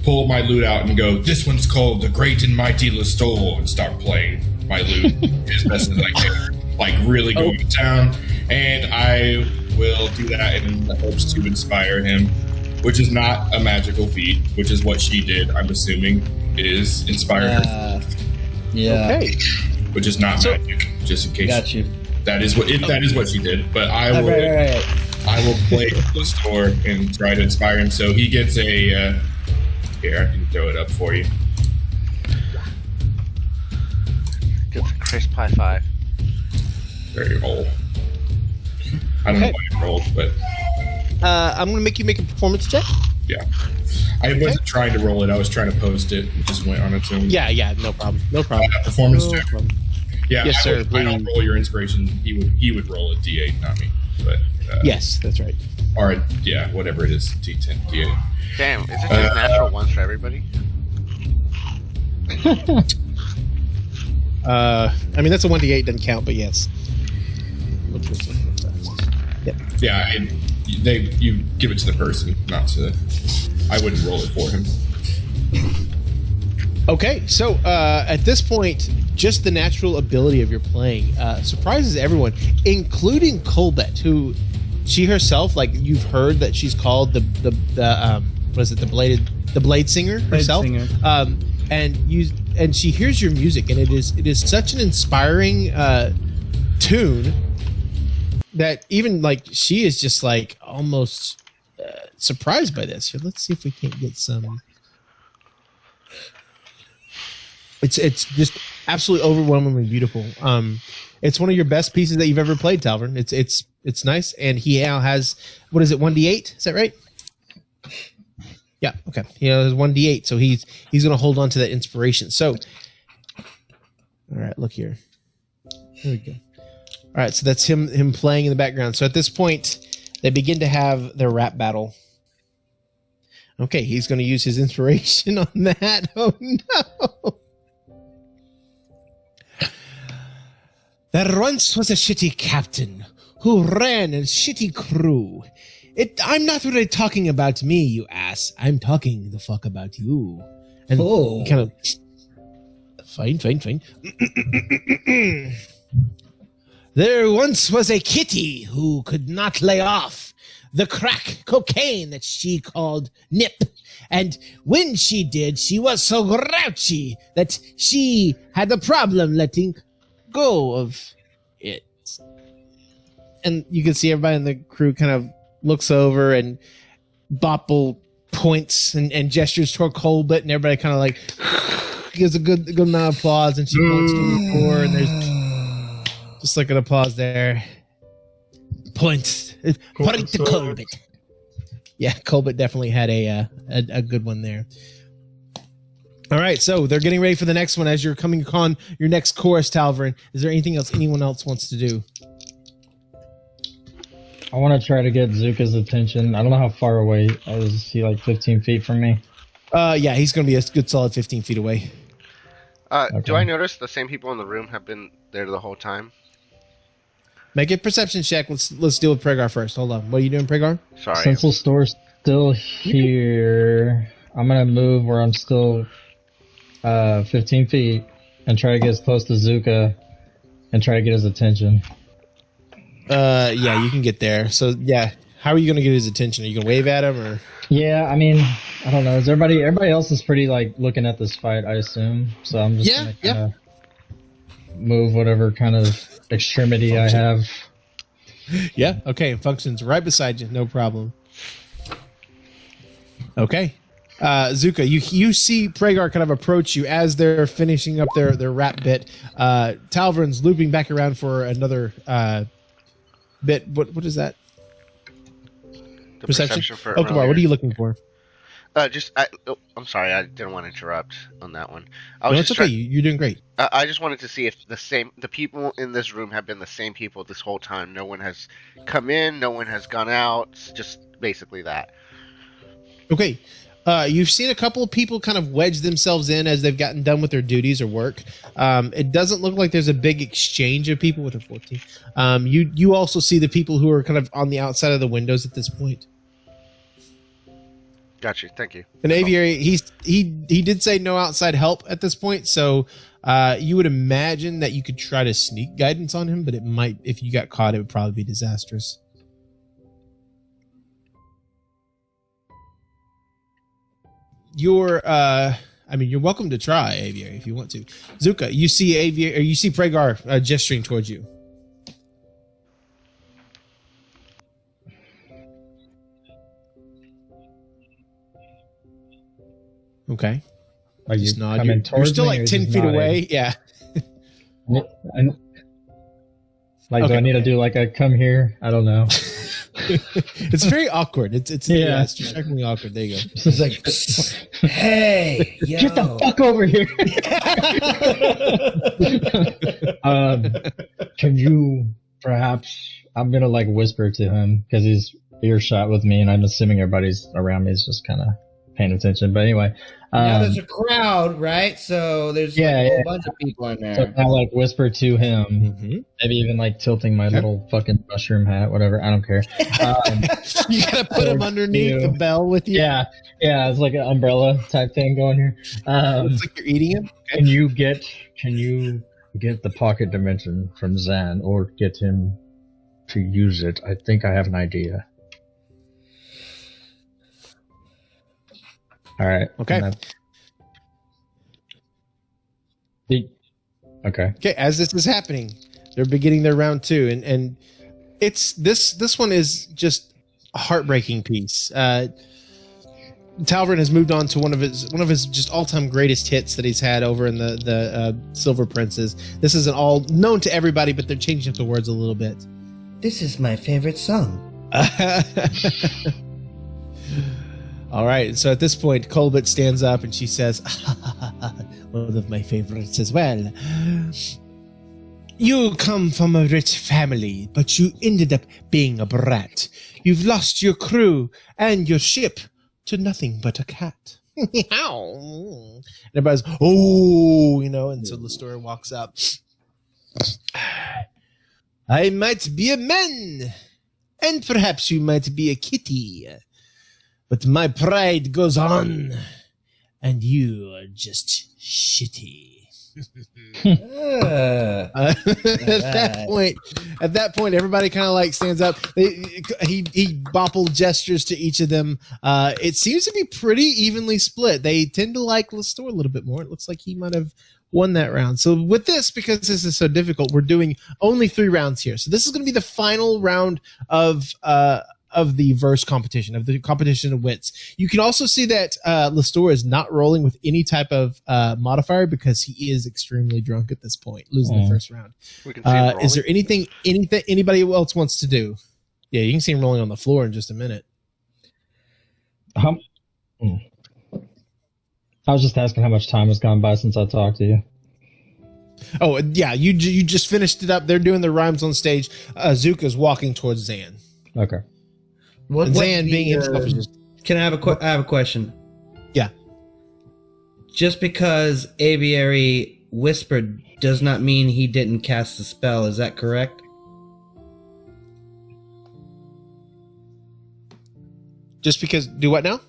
pull my lute out and go, "This one's called The Great and Mighty Lestor," and start playing my lute as best as I can. Like really going to town. And I will do that in the hopes to inspire him, which is not a magical feat, which is what she did, I'm assuming. It is inspire her,
Yeah.
Okay.
which is not magic, just in case.
Got you.
That is what she did. But I will
Right.
I will play Lestor and try to inspire him. So he gets a here, I can throw it up for you.
Gets a crisp high five.
Very old. I don't know why it rolled, but
I'm gonna make you make a performance check.
yeah. I wasn't trying to roll it, I was trying to post it. It just went on its own.
Yeah, no problem.
Performance
No
check.
problem.
Yeah,
Yes, sir,
I don't roll your inspiration. He would roll a D8, not me. But
Yes, that's right.
or whatever it is, D10, D8.
Damn, is it just natural ones for everybody?
I mean that's a 1d8 doesn't count, but yes. Yep.
Yeah, you give it to the person, not to. I wouldn't roll it for him.
Okay, so at this point, just the natural ability of your playing surprises everyone, including Colbert, who she herself, like you've heard that she's called the what is it, the Blade Singer herself,
Singer.
And she hears your music, and it is such an inspiring tune that even like she is just like almost surprised by this. Here, let's see if we can't get some. It's just absolutely overwhelmingly beautiful. It's one of your best pieces that you've ever played, Talvin. It's nice, and he now has, what is it, 1d8? Is that right? Yeah. Okay. He has 1d8, so he's going to hold on to that inspiration. So, all right, look here. There we go. All right, so that's him playing in the background. So at this point, they begin to have their rap battle. Okay, he's going to use his inspiration on that. Oh no. There once was a shitty captain who ran a shitty crew. I'm not really talking about me, you ass. I'm talking the fuck about you. And kind of fine. There once was a kitty who could not lay off the crack cocaine that she called Nip. And when she did, she was so grouchy that she had the problem letting go of it. And you can see everybody in the crew kind of looks over, and Bopple points and gestures toward Colbert, and everybody kind of like gives a good amount of applause, and she points to the floor, and there's just like an applause there. Points to Colbert. Yeah, Colbert definitely had a good one there. All right, so they're getting ready for the next one. As you're coming on your next chorus, Talvin, is there anything else anyone else wants to do?
I want to try to get Zuka's attention. I don't know how far away. Is he like 15 feet from me?
Yeah, he's going to be a good solid 15 feet away.
Do I notice the same people in the room have been there the whole time?
Make a perception check. Let's deal with Pregar first. Hold on. What are you doing, Pregar?
Sorry.
Since the store's still here, I'm gonna move where I'm still 15 feet and try to get as close to Zuka and try to get his attention.
Yeah, you can get there. So yeah, how are you going to get his attention? Are you going to wave at him or?
Yeah, I mean, I don't know. Is everybody else is pretty like looking at this fight, I assume. So I'm just gonna kinda move whatever kind of extremity I have.
Yeah. Okay. Functions right beside you. No problem. Okay. Zuka, you see Pregar kind of approach you as they're finishing up their rap bit. Talvern's looping back around for another bit. What is that?
The
Perception
for
Okamar, what are you looking for?
I'm sorry, I didn't want to interrupt on that one.
No, it's okay. You're doing great.
I just wanted to see if the people in this room have been the same people this whole time. No one has come in, no one has gone out. It's just basically that.
Okay. You've seen a couple of people kind of wedge themselves in as they've gotten done with their duties or work. It doesn't look like there's a big exchange of people with a 14. You also see the people who are kind of on the outside of the windows at this point.
Gotcha. Thank you.
An aviary, he did say no outside help at this point, so you would imagine that you could try to sneak guidance on him, but it might, if you got caught, it would probably be disastrous. You're welcome to try aviary if you want to. Zuka, you see aviary, or you see Pregar gesturing towards you. Okay.
Are you
Just nod.
coming
You're
towards
still
me or
like 10
just
feet
nodding?
away. Yeah.
Like,
Okay.
do I need to do like a come here? I don't know.
It's very awkward. It's
Yeah.
it's shockingly awkward. There you go.
It's like, hey, yo.
Get the fuck over here! Can you perhaps? I'm gonna like whisper to him because he's earshot with me, and I'm assuming everybody's around me is just kind of paying attention. But anyway,
Now there's a crowd, right? So there's like a whole bunch of people in
so
there.
I like whisper to him,
Mm-hmm.
maybe even like tilting my little fucking mushroom hat, whatever. I don't care.
You gotta put him underneath the bell with you.
Yeah, it's like an umbrella type thing going here.
Looks like you're eating him.
Can you get the pocket dimension from Zan or get him to use it? I think I have an idea. All right.
Okay.
Okay.
Okay, as this is happening, they're beginning their round 2, and it's this one is just a heartbreaking piece. Talvern has moved on to one of his just all-time greatest hits that he's had over in the Silver Princes. This isn't all known to everybody, but they're changing up the words a little bit.
This is my favorite song.
All right, so at this point, Colbert stands up and she says, one of my favorites as well. You come from a rich family, but you ended up being a brat. You've lost your crew and your ship to nothing but a cat. And everybody's, oh, and so Lestora walks up. I might be a man, and perhaps you might be a kitty. But my pride goes on, and you are just shitty. At that point, everybody kind of like stands up. He bopple gestures to each of them. It seems to be pretty evenly split. They tend to like Lestor a little bit more. It looks like he might have won that round. So with this, because this is so difficult, we're doing only 3 rounds here. So this is going to be the final round of the verse competition, of the competition of wits. You can also see that Lestor is not rolling with any type of modifier because he is extremely drunk at this point, losing the first round.
We can see him
Is there
rolling.
anything anybody else wants to do? Yeah, you can see him rolling on the floor in just a minute.
I was just asking how much time has gone by since I talked to you.
Oh, yeah, you just finished it up. They're doing the rhymes on stage. Zuka's walking towards Zan.
Okay.
And Zan being himself is just...
Can I have I have a question?
Yeah.
Just because Aviary whispered does not mean he didn't cast the spell. Is that correct?
Just because... Do what now?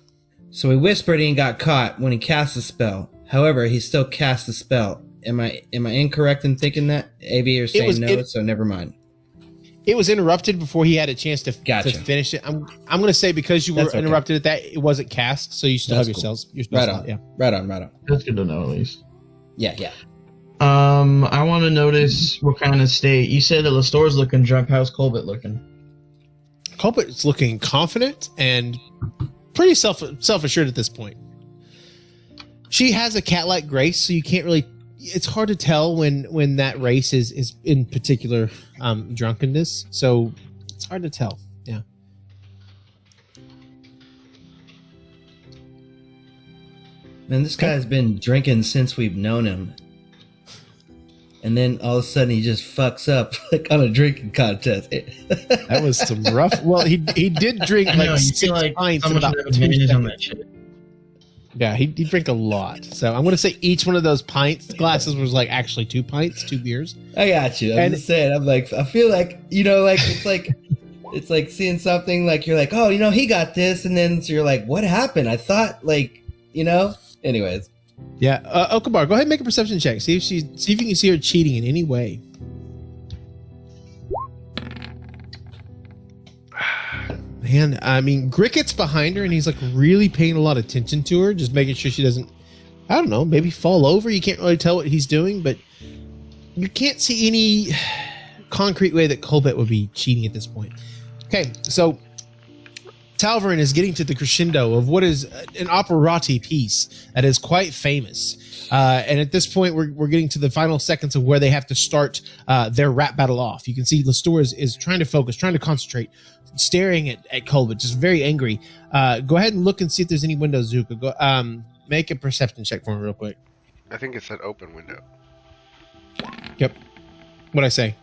So he whispered and got caught when he cast the spell. However, he still cast the spell. Am I incorrect in thinking that? Aviary saying no, so never mind.
It was interrupted before he had a chance to
Gotcha.
finish it. I'm going to say because you were
That's okay.
interrupted at that, it wasn't cast, so you still
That's
have
cool.
your spell
Right
slot,
on.
yeah.
Right on.
That's good to know at least.
Yeah.
I want to notice what kind of state. You said that Lestore's looking drunk. How's Colbert looking?
Colbert's looking confident and pretty self-assured at this point. She has a cat-like grace, so you can't really... It's hard to tell when that race is in particular drunkenness, so it's hard to tell. Yeah.
Man, this guy's been drinking since we've known him. And then all of a sudden he just fucks up like on a drinking contest.
That was some rough... Well, he did drink
I know,
like
you
6
feel like
pints in
someone
about
should have
2
advantage on
seconds.
that shit.
Yeah, he drank a lot. So I'm going to say each one of those glasses was like actually 2 pints, 2 beers.
I got you. I'm just saying. I'm like, I feel like, like it's like seeing something like you're like, oh, he got this, and then so you're like, what happened? I thought Anyways,
Yeah, Okabar, go ahead and make a perception check. See if you can see her cheating in any way. Man, I mean, Gricket's behind her, and he's like really paying a lot of attention to her, just making sure she doesn't, I don't know, maybe fall over. You can't really tell what he's doing, but you can't see any concrete way that Colbert would be cheating at this point. Okay, so Talvarin is getting to the crescendo of what is an operati piece that is quite famous. And at this point, we're getting to the final seconds of where they have to start their rap battle off. You can see Lestor is trying to focus, trying to concentrate, staring at Colbert, just very angry. Go ahead and look and see if there's any windows, Zuka. Go, make a perception check for me real quick.
I think it said open window.
Yep. What'd I say?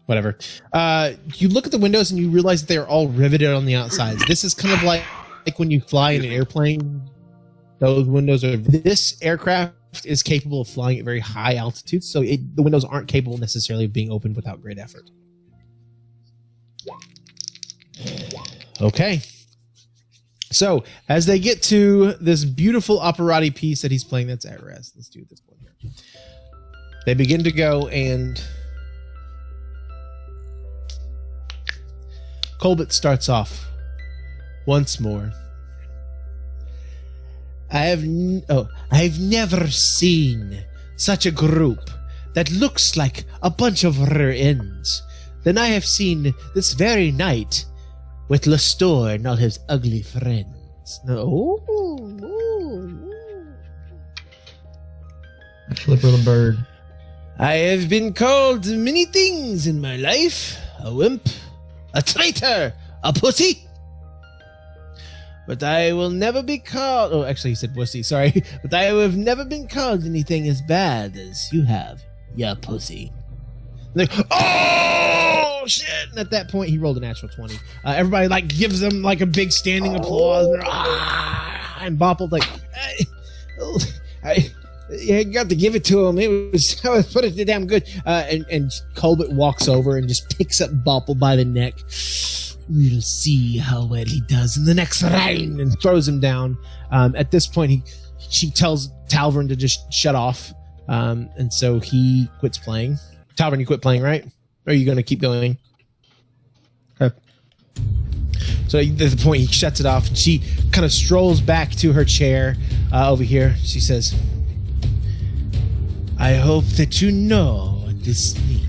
Whatever. You look at the windows and you realize that they're all riveted on the outsides. This is kind of like when you fly in an airplane. Those windows are... This aircraft is capable of flying at very high altitudes, so the windows aren't capable necessarily of being opened without great effort. Okay. So, as they get to this beautiful operati piece that he's playing, that's at rest. Let's do this one here. They begin to go, and Colbert starts off once more. I've never seen such a group that looks like a bunch of rear ends than I have seen this very night with Lestor and all his ugly friends.
Flipper the bird.
I have been called many things in my life. A wimp, a traitor, a pussy. But I will never be called... Oh, actually, he said pussy, sorry. But I have never been called anything as bad as you have, ya pussy. Like, oh, shit! And at that point, he rolled a natural 20. Everybody, gives him, a big standing applause. And Bopple, I got to give it to him. I was put it damn good. And Colbert walks over and just picks up Bopple by the neck. We'll see how well he does in the next round, and throws him down. At this point, she tells Talvarin to just shut off, and so he quits playing. Talvarin, you quit playing, right? Or are you going to keep going? Okay. So at the point, he shuts it off, and she kind of strolls back to her chair over here. She says, I hope that you know what this means.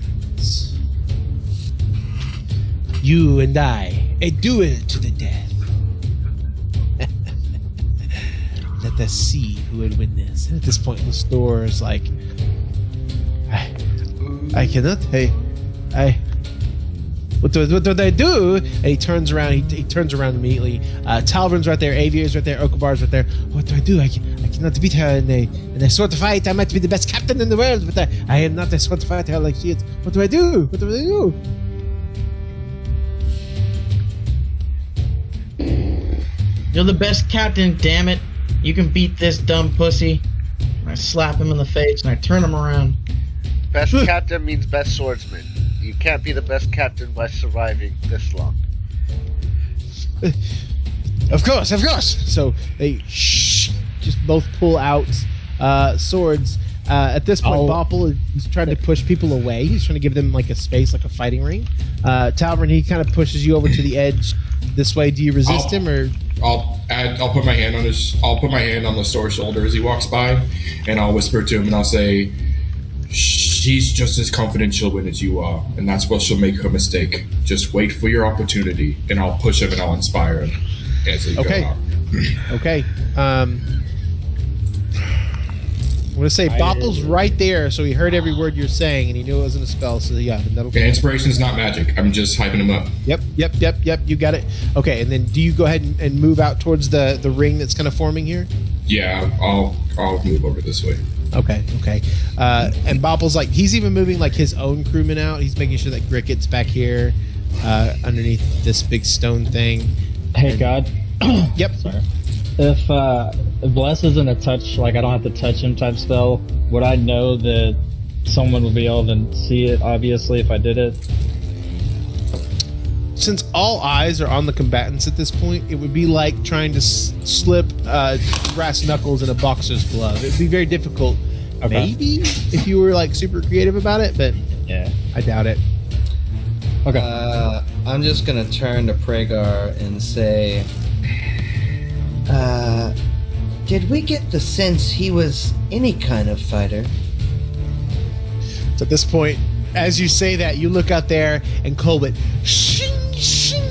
You and I, a duel to the death. Let us see who would win this. And at this point, the store is like, I cannot. What do I do? And he turns around. He turns around immediately. Talvarin's right there. Aviar's right there. Okabar's right there. What do I do? I cannot beat her in a sword fight. I might be the best captain in the world, but I am not a sword fighter like she is. What do I do? What do I do?
You're the best captain, damn it. You can beat this dumb pussy. And I slap him in the face and I turn him around.
Best captain means best swordsman. You can't be the best captain by surviving this long.
Of course. So they just both pull out swords. At this point, Bopple is trying to push people away. He's trying to give them like a space, like a fighting ring. Talvin, he kind of pushes you over to the edge this way. Do you resist him, or?
I'll put my hand on the store's shoulder as he walks by, and I'll whisper to him and I'll say, "She's just as confident she'll win as you are, and that's what she'll make her mistake. Just wait for your opportunity." And I'll push him and I'll inspire him as he goes on.
Okay. I'm going to say Bopple's right there, so he heard every word you're saying, and he knew it wasn't a spell, so yeah. That'll
Okay, inspiration is not magic. I'm just hyping him up.
Yep, you got it. Okay, and then do you go ahead and move out towards the ring that's kind of forming here?
Yeah, I'll move over this way.
Okay. And Bopple's like, he's even moving like his own crewman out. He's making sure that Gricket's back here underneath this big stone thing.
Hey, God.
Yep.
Sorry. If Bless isn't a touch, like I don't have to touch him type spell, would I know that someone would be able to see it, obviously, if I did it?
Since all eyes are on the combatants at this point, it would be like trying to slip brass knuckles in a boxer's glove. It'd be very difficult, maybe, if you were like super creative about it, but
yeah,
I doubt it.
Okay.
I'm just gonna turn to Pragar and say, did we get the sense he was any kind of fighter?
So at this point, as you say that, you look out there, and Colbert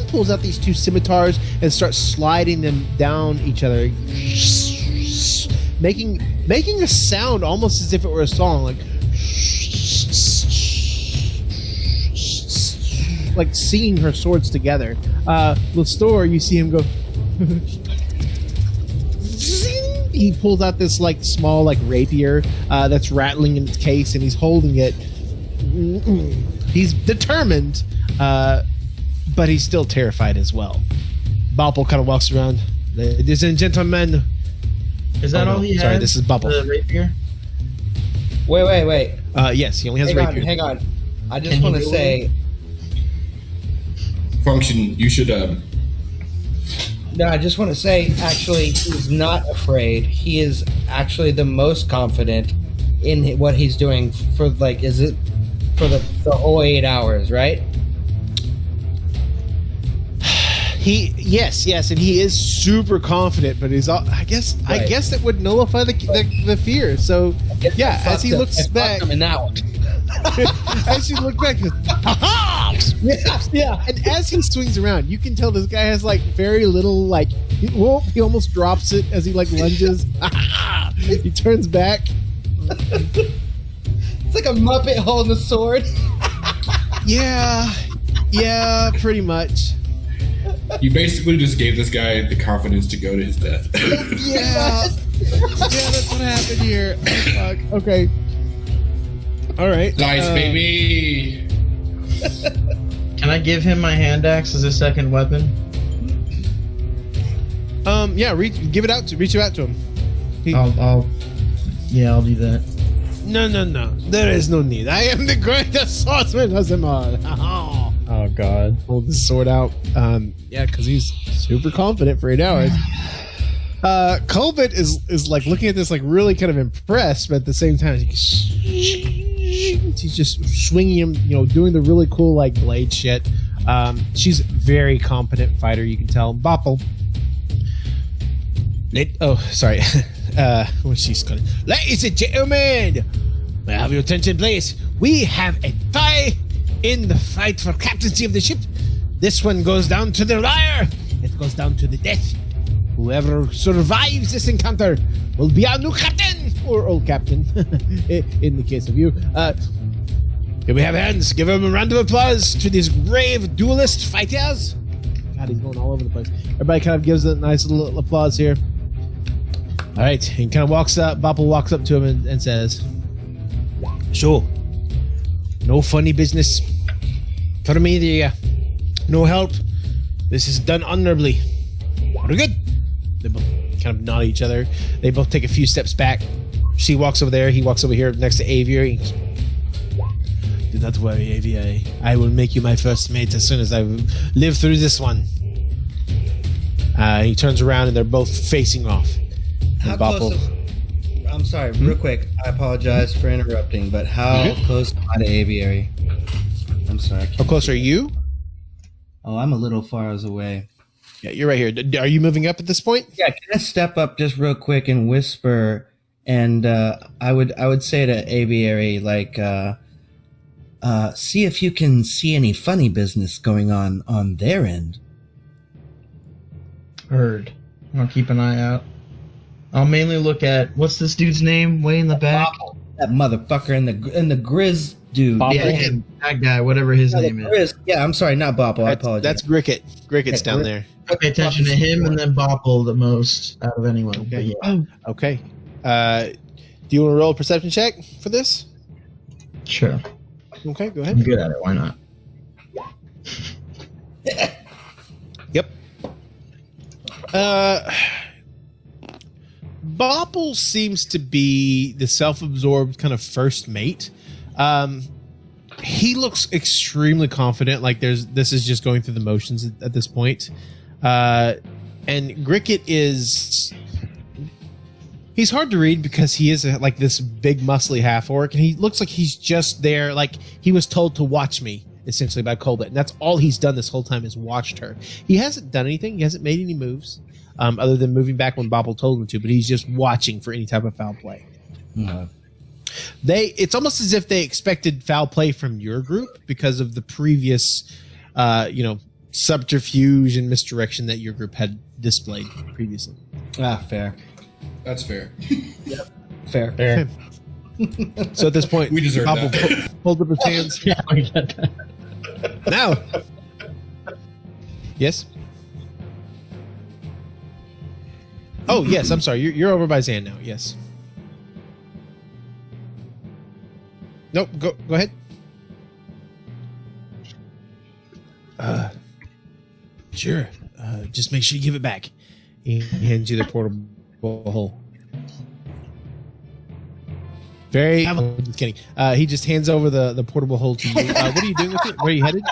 pulls out these two scimitars and starts sliding them down each other, making a sound almost as if it were a song, like singing her swords together. Lestor, you see him go. He pulls out this like small like rapier that's rattling in its case, and he's holding it. He's determined, but he's still terrified as well. Bopple kind of walks around. Ladies and gentlemen.
Is that all he has?
Sorry, this is Bopple.
The rapier?
Wait.
Yes, he only has rapier.
Hang on. I just want to say.
Function, you should.
No, I just want to say, actually, he's not afraid. He is actually the most confident in what he's doing for, like, is it for the whole 8 hours, right?
Yes, and he is super confident, but he's all, I guess that would nullify the fear. So yeah, as he looks back,
in that one.
as you look back, he goes, ha-ha! Yeah, and as he swings around, you can tell this guy has like very little like. He almost drops it as he like lunges. He turns back.
It's like a Muppet holding a sword.
Yeah, pretty much.
You basically just gave this guy the confidence to go to his death.
Yeah, that's what happened here. Oh, fuck. Okay. All right.
Nice, baby.
Can I give him my hand axe as a second weapon?
Yeah, reach out to him.
I'll do that.
No. There is no need. I am the greatest swordsman of them all.
Oh God.
Hold the sword out. Yeah, because he's super confident for 8 hours. Colbert is like looking at this like really kind of impressed, but at the same time he's just swinging him, doing the really cool like blade shit. She's a very competent fighter, you can tell. Bopple. Sorry. What's she calling? Ladies and gentlemen, may I have your attention, please? We have a tie in the fight for captaincy of the ship. This one goes down to the wire. It goes down to the death. Whoever survives this encounter will be our new captain, or old captain, in the case of you. Can we have hands? Give him a round of applause to these brave duelist fighters. God, he's going all over the place. Everybody kind of gives a nice little applause here. All right, he kind of walks up. Bopple walks up to him and says, "So, no funny business for me. No help. This is done honorably. Very good. kind of nod at each other. They both take a few steps back. She walks over there. He walks over here next to Aviary. Do not worry, Aviary. I will make you my first mate as soon as I live through this one. He turns around and they're both facing off.
How close? I'm sorry, real quick. I apologize for interrupting, but how close am I to Aviary? I'm sorry.
How close are you?
Oh, I'm a little far away.
Yeah, you're right here. Are you moving up at this point?
Yeah, can I step up just real quick and whisper? And I would say to Aviary, like, see if you can see any funny business going on their end.
Heard. I'll keep an eye out. I'll mainly look at what's this dude's name way in the back.
Bopple. That motherfucker and the Grizz dude.
Yeah, that guy, whatever his name is.
Yeah, I'm sorry, not Bopple. I apologize.
That's Gricket. Gricket's down there.
I pay attention to him and then Bopple the most out of anyone.
Okay.
But yeah.
Okay. Do you want to roll a perception check for this?
Sure.
Okay, go
I'm
ahead.
good at it. Why not?
Yep. Bopple seems to be the self-absorbed kind of first mate. He looks extremely confident, like this is just going through the motions at this point. And Gricket he's hard to read because he is like this big muscly half-orc, and he looks like he's just there, like he was told to watch me, essentially, by Colbert, and that's all he's done this whole time is watched her. He hasn't done anything. He hasn't made any moves. Other than moving back when Bopple told him to, but he's just watching for any type of foul play.
No.
It's almost as if they expected foul play from your group because of the previous, subterfuge and misdirection that your group had displayed previously.
Fair.
That's fair.
Fair.
So at this point,
We deserve
Bopple
that.
pulled up his hands.
Yeah, we get that.
Now, yes. Oh yes, I'm sorry. You're over by Zan now. Yes. Nope. Go ahead. Sure. Just make sure you give it back. He hands you the portable hole. I'm just kidding. He just hands over the portable hole to you. What are you doing with it? Where are you headed?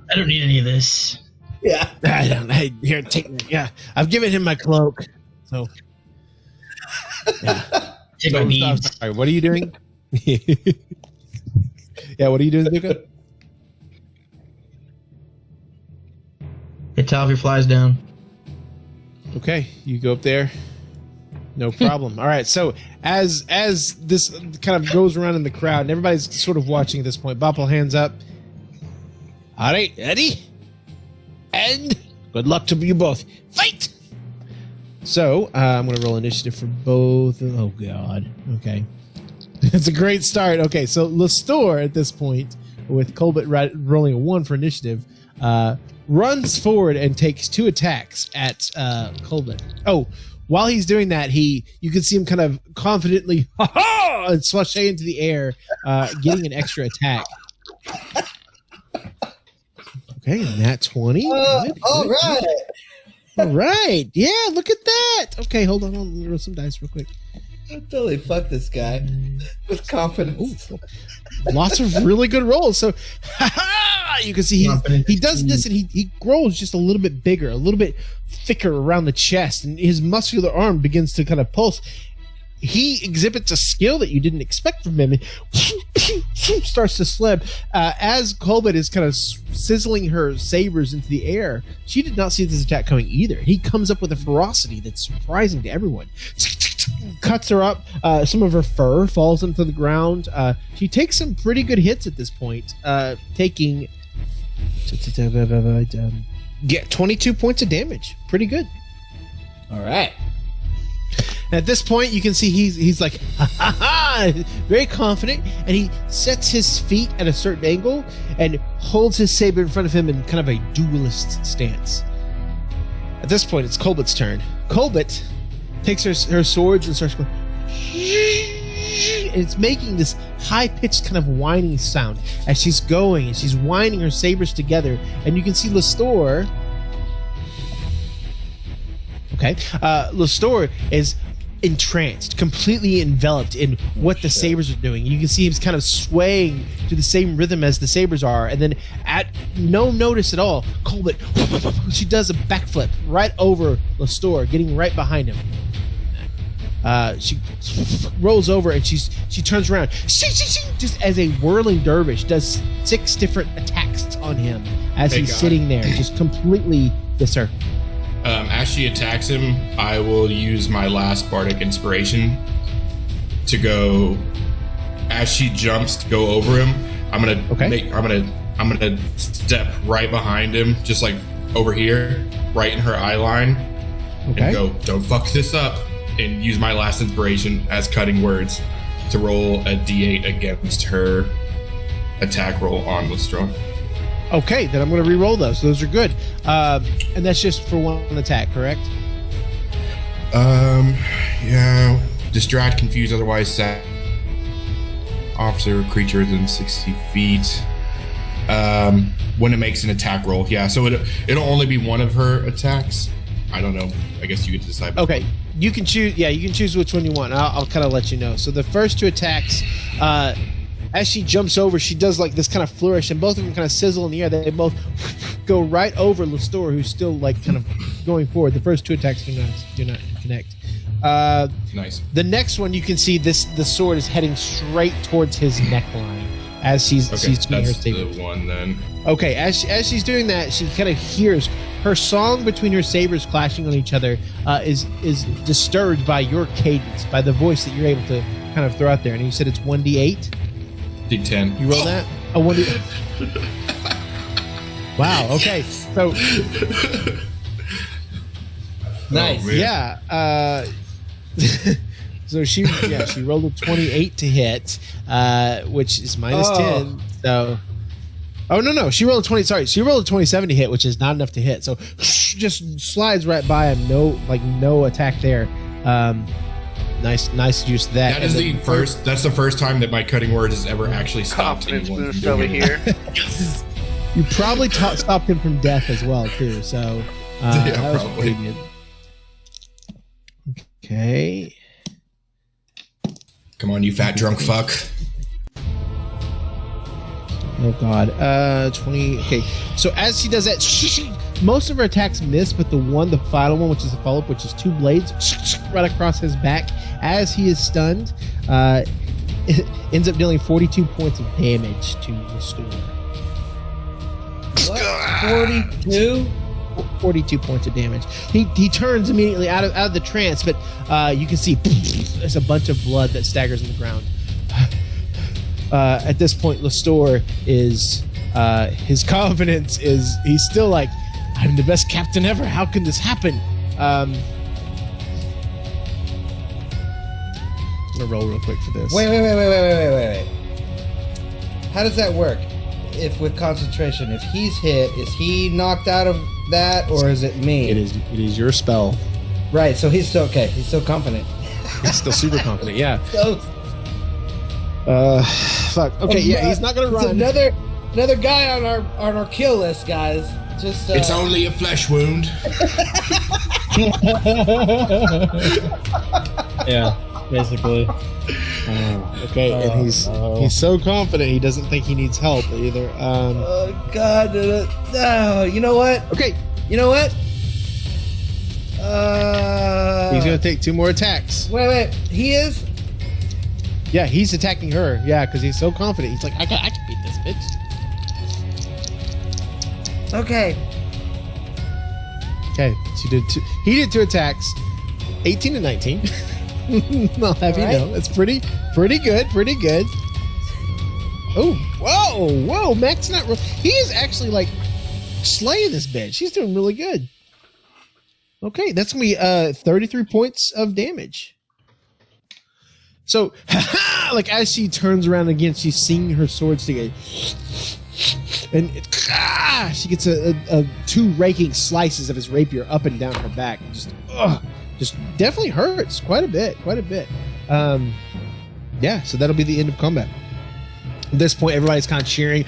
I don't need any of this.
Yeah.
I don't. Hey, here, take it. Yeah, I've given him my cloak. So, yeah.
Take my needs.
Sorry, what are you doing? Yeah, what are you doing, Luca?
Hey, Talvy flies down.
Okay, you go up there. No problem. All right, so as this kind of goes around in the crowd, and everybody's sort of watching at this point, Bopple hands up. All right, Eddie, and good luck to you both. Fight! So I'm going to roll initiative for both. Oh God. Okay, it's a great start. Okay, so Lestor at this point, with Colbert rolling a 1 for initiative, runs forward and takes 2 attacks at Colbert. Oh. While he's doing that, you can see him kind of confidently and swashay into the air, getting an extra attack. Okay, and that 20.
All right.
All right. Yeah, look at that. Okay, hold on. Let me roll some dice real quick.
I totally fucked this guy with confidence.
Ooh, lots of really good rolls. So, you can see he does this, and he grows just a little bit bigger, a little bit thicker around the chest, and his muscular arm begins to kind of pulse. He exhibits a skill that you didn't expect from him, and starts to slip. As Colbert is kind of sizzling her sabers into the air, she did not see this attack coming either. He comes up with a ferocity that's surprising to everyone. Cuts her up. Some of her fur falls into the ground. She takes some pretty good hits at this point, taking 22 points of damage. Pretty good.
All right.
At this point, you can see he's like, ha ha ha, very confident, and he sets his feet at a certain angle and holds his saber in front of him in kind of a duelist stance. At this point, it's Colbert's turn. Colbert takes her swords and starts going, and it's making this high-pitched kind of whining sound as she's going, and she's winding her sabers together, and you can see Lestor. Okay. Okay. Lestor is entranced, completely enveloped in what the sabers are doing. You can see he's kind of swaying to the same rhythm as the sabers are, and then at no notice at all, Colbert, she does a backflip right over Lestor, getting right behind him. She rolls over and she turns around, just as a whirling dervish does 6 different attacks on him as he's sitting there, just completely. Yes, sir.
As she attacks him, I will use my last bardic inspiration to go. As she jumps to go over him, I'm gonna step right behind him, just like over here, right in her eye line, and go, "Don't fuck this up," and use my last inspiration as cutting words to roll a d8 against her attack roll on Lestor.
Okay, then I'm going to re-roll those. Those are good. And that's just for one attack, correct?
Yeah. Distract, confuse, otherwise set. Officer, creature within 60 feet. When it makes an attack roll. Yeah, so it'll only be one of her attacks. I don't know. I guess you get to decide.
Okay, you can choose. Yeah, you can choose which one you want. I'll kind of let you know. So the first 2 attacks, as she jumps over, she does like this kind of flourish, and both of them kind of sizzle in the air. They both go right over Lestor, who's still like kind of going forward. The first 2 attacks do not connect.
Nice.
The next one, you can see the sword is heading straight towards his neckline as she's doing her sabers.
The one then.
Okay, as she's doing that, she kind of hears her song between her sabers clashing on each other is disturbed by your cadence, by the voice that you're able to kind of throw out there. And you said it's 1d8?
D10.
You roll that? Oh, 1d8. Wow, okay. So...
Nice.
Yeah. So she rolled a 28 to hit, which is minus 10. So, no, she rolled a 20. Sorry, she rolled a 27 to hit, which is not enough to hit. So just slides right by him. No attack there. Nice use of that.
That is That's the first time that my cutting words has ever actually stopped
Confidence
anyone
boost
from
over
doing
here.
You probably stopped him from death as well too. So that was
probably.
pretty good. Okay.
Come on, you fat drunk fuck.
Oh god. 20. Okay. So as she does that, most of her attacks miss, but the final one, which is the follow-up, which is 2 blades right across his back as he is stunned, ends up dealing 42 points of damage to Lestor.
What? 42?
42 points of damage. He turns immediately out of the trance, but you can see there's a bunch of blood that staggers on the ground. At this point, Lestor is his confidence is he's still like, I'm the best captain ever. How can this happen? I'm gonna roll real quick for this.
Wait. How does that work? If with concentration, if he's hit, is he knocked out of that, or is it me?
It is your spell.
Right, so he's still okay. He's still confident.
He's still super confident. Yeah.
So,
fuck. Okay. Yeah. He's not gonna run.
Another guy on our kill list, guys. Just.
It's only a flesh wound.
Yeah, basically.
Okay, and he's so confident he doesn't think he needs help either.
Oh God! No, you know what?
Okay,
you know what?
He's gonna take 2 more attacks.
Wait, he is?
Yeah, he's attacking her. Yeah, because he's so confident. He's like, I can beat this bitch.
Okay.
Okay, he did 2 attacks, 18 and 19. I'll have you know, it's pretty good. Oh, whoa, Mac's not. He is actually like slaying this bitch. She's doing really good. Okay, that's gonna be 33 points of damage. So, like as she turns around again, she's seeing her swords together, and she gets a 2 raking slices of his rapier up and down her back. Just definitely hurts quite a bit. Yeah, so that'll be the end of combat. At this point, everybody's kind of cheering.